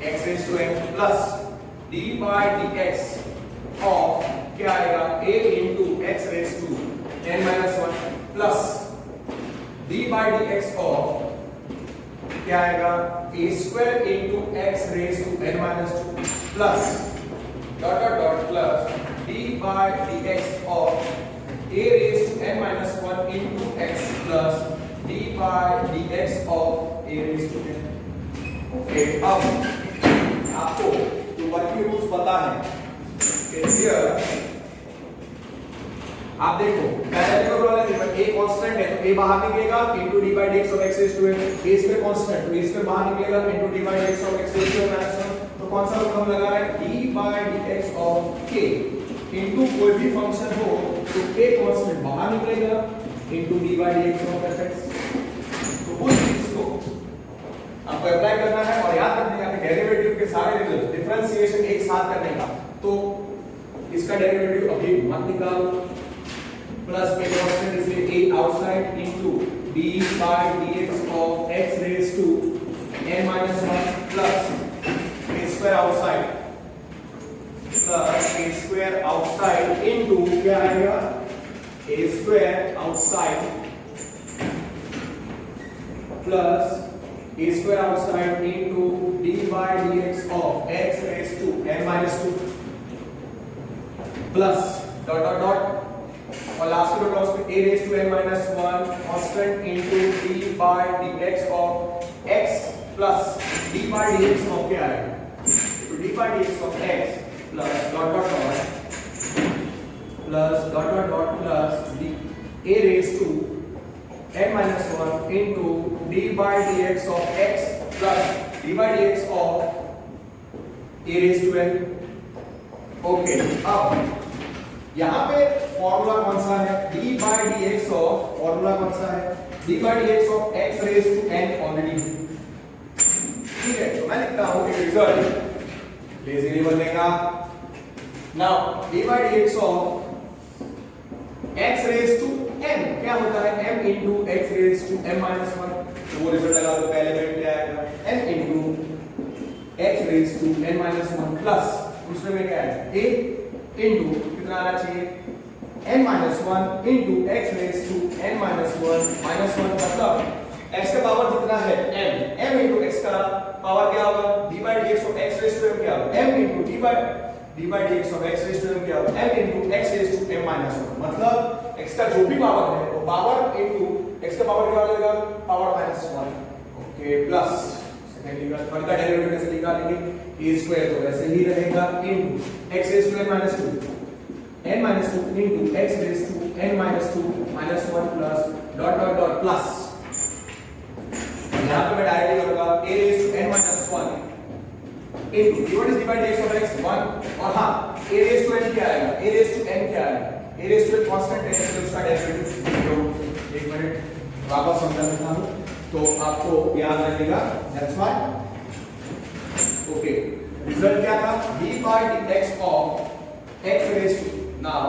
Speaker 1: x raised to n plus d by dx of क्या आएगा? a into x raised to n minus 1 plus d by dx of क्या आएगा? a square into x raised to n minus 2 plus dot dot dot plus d by dx of a raised to n minus 1 into x plus d by dx of a raised to n। Okay, अब आपको जो working rules पता है आप देखो parallel वाला a constant है तो a बाहर निकलेगा into d by dx of x raised to n, a square constant तो a स्क्वायर बाहर निकलेगा into d by dx of x raised to n minus 1, तो कौन सा रूल हम लगा रहे हैं? d by dx of k into कोई भी फंक्शन हो तो a कांस्टेंट बाहर निकलेगा into d by dx of fx। तो उस चीज को आपको अप्लाई करना है और याद रखना है डेरिवेटिव के सारे रिजल्ट डिफरेंशिएशन एक साथ करने का, तो इसका डेरिवेटिव अभी मत निकालो, प्लस a कांस्टेंट इसलिए a outside into d by dx of x raised to n minus 1 plus a square outside plus a square outside into क्या आएगा? a square outside plus a square outside into d by dx of x raised to n minus 2 plus dot dot dot और last के terms में a raised to n minus 1 constant into d by dx of x plus d by dx of क्या आएगा? तो d by dx of x plus dot dot dot plus d a raised to n minus 1 into d by dx of x plus d by dx of a raised to n। Okay, अब यहाँ पे formula कौन सा है? d by dx of formula कौन सा है? d by dx of x raised to n already है, ठीक है? तो मैं लिखता हूँ कि रिजल्ट लेजीली बनेगा। Now d by dx of x raised to n क्या होता है? m into x raised to m minus 1, तो वो रिजल्ट लगा दो, पहले में क्या आएगा? m into x raised to n minus 1 plus दूसरे में क्या है? a into कितना आना चाहिए? n minus 1 into x raised to n minus 1 minus 1, मतलब x का पावर जितना है m into x का पावर क्या होगा? d by dx of x raised to m क्या होगा? m into d by dx of x raised to m क्या होगा? m into x raised to m minus 1, मतलब x का जो भी पावर है वो पावर into x का पावर क्या हो जाएगा? Power minus 1। Okay, plus second का डेरिवेटिव कैसे निकालेंगे? a स्क्वायर तो वैसे ही रहेगा into x raised to n minus 2 into x raised to n minus 2 minus 1 plus dot dot dot plus, यहाँ पे मैं डायरेक्टली करूँगा a raised to n minus 1 into what is d by dx of x 1, और हाँ a raised to n क्या आएगा? a raised to n क्या आएगा? a raised to n constant है इसलिए उसका डेरिवेटिव, एक मिनट वापस समझा देता हूँ तो आपको याद रहेगा। दैट्स व्हाई ओके, रिजल्ट क्या था? d by dx of x raised to, now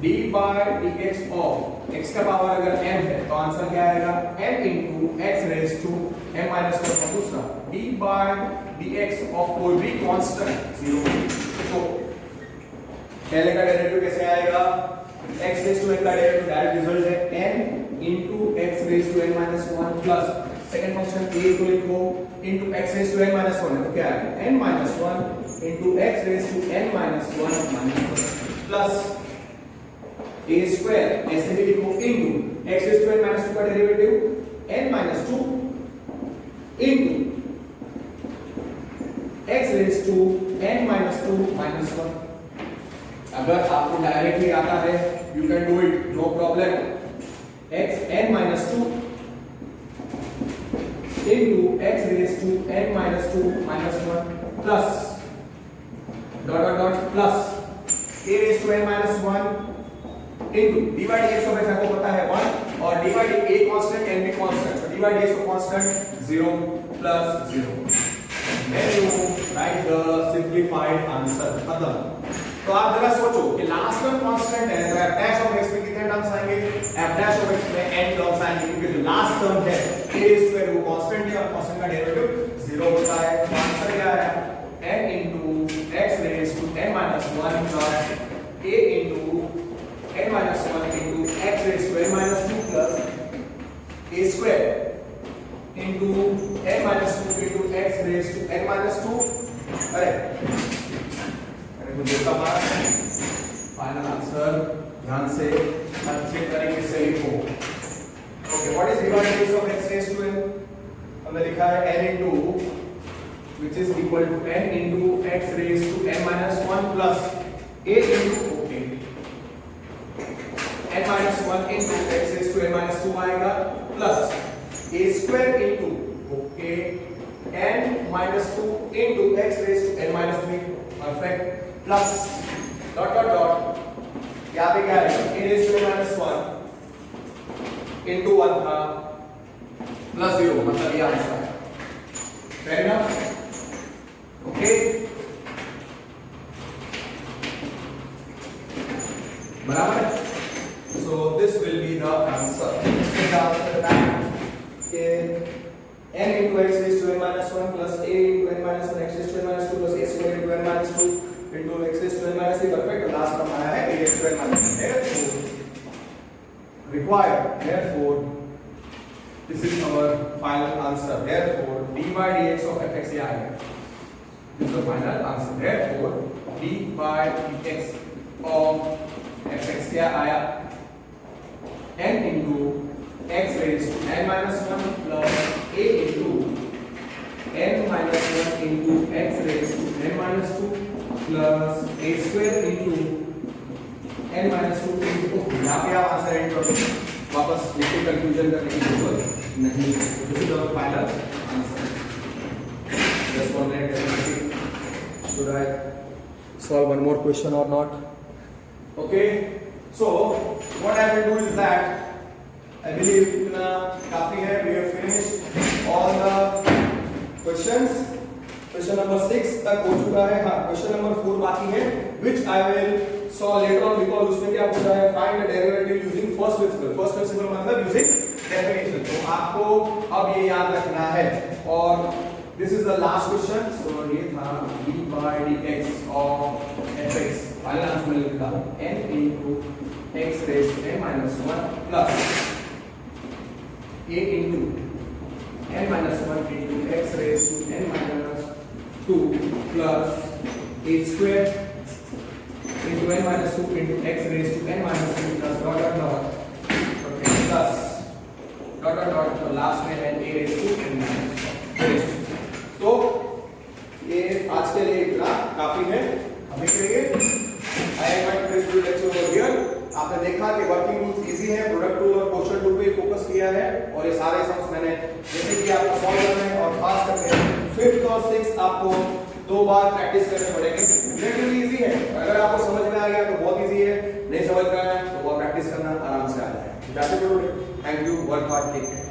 Speaker 1: d by dx of x का पावर अगर m है तो आंसर क्या आएगा? m into x raised to m minus 1, और दूसरा d by dx of कोई भी कांस्टेंट 0, तो पहले का डेरिवेटिव कैसे आएगा? x raised to n का डेरिवेटिव डायरेक्ट रिजल्ट है n into x raised to n minus 1 plus second function a को लिखो into x raised to n minus 1 है तो क्या है n minus 1 into x raised to n minus 1 minus 1 plus a square ऐसे भी लिखो into x raised to n minus 2 का derivative n minus 2 into x raised to n minus 2 minus 1। अगर आपको डायरेक्टली आता है you can do it no problem. x n minus 2 into x raised to n minus 2 minus 1 plus dot dot dot plus a raised to n minus 1 into d by dx of x आपको पता है 1 और d by a constant n भी constant, so d by dx of constant 0 plus 0। then you write the simplified answer। खत्म। तो आप जरा सोचो कि लास्ट टर्म कांस्टेंट है तो f डैश ऑफ x में कितने टर्म्स आएंगे, f डैश ऑफ x में n टर्म्स आएंगे क्योंकि जो लास्ट टर्म है a रेज़ टू n वो कांस्टेंट है और कांस्टेंट का डेरिवेटिव 0 होता है। तो आंसर क्या है n into x raised to n minus 1 plus a into n minus 1 into x raised to n minus 2 plus a square into n minus 2 into x raised to n minus 2। अरे मुझे हमारा final answer ध्यान से अच्छे तरीके से लिखो। Okay what is divided of x raise to n, हमने लिखा है n into which is equal to n into x raised to n minus 1 plus a into okay n minus 1 into x raised to n minus 2 आएगा plus a square into okay n minus 2 into x raised to n minus 3 perfect plus dot dot dot यहाँ पे क्या है a raised to minus 1 into 1 था plus 0 मतलब ये answer है। fair enough? okay बराबर। so this will be the answer। इसका आंसर है कि n into x raised to n minus 1 plus a into n minus 1 x raised to n minus 2 plus a square into n minus 2 into x raised to n minus 3 perfect। तो last term आया है a raised to n minus 3 therefore required, therefore this is our final answer। therefore d by dx of fx ये आएगा, this is the final answer। therefore d by dx of fx क्या आया n into x raised to n minus 1 plus a into n minus 1 into x raised to n minus 2 plus a square into n minus 2 into यहाँ पे आप answer and कर दो, वापस लिखके confusion करने की जरूरत नहीं। This is our final answer. Just one minute, should I solve one more question or not? okay so what I will do is that I believe इतना काफी है। we have finished all the questions। Question number 6 तक हो चुका है। हाँ question number 4 बाकी है which I will solve later on because उसमें क्या पूछा है find the derivative using first principle। first principle मतलब using definition। तो आपको अब ये याद रखना है और this is the last question। so ये था d by dx of fx। Final answer में लिखा n into x raised to n minus 1 plus a into n minus 1 into x raised to n minus 2 plus a square into n minus 2 into x raised to n minus 3 plus dot dot dot okay plus dot dot dot तो last में है a raised to n minus 1। तो ये आज के लिए इतना काफी है अभी के लिए। I am going to this lecture over here. आपने देखा कि वर्किंग रूल्स इजी है, प्रोडक्ट रूल और क्वेश्चन रूल पे फोकस किया है और ये सारे सम्स मैंने जैसे कि आपको सॉल्व करना है और खास करके 5th और 6th आपको 2 बार प्रैक्टिस करने पड़ेंगे। रिलेटिवली इजी है, अगर आपको समझ में आ गया तो बहुत इजी है, नहीं समझ में आया तो वो प्रैक्टिस करना आराम से आ जाएगा। Thank you, work hard, take care.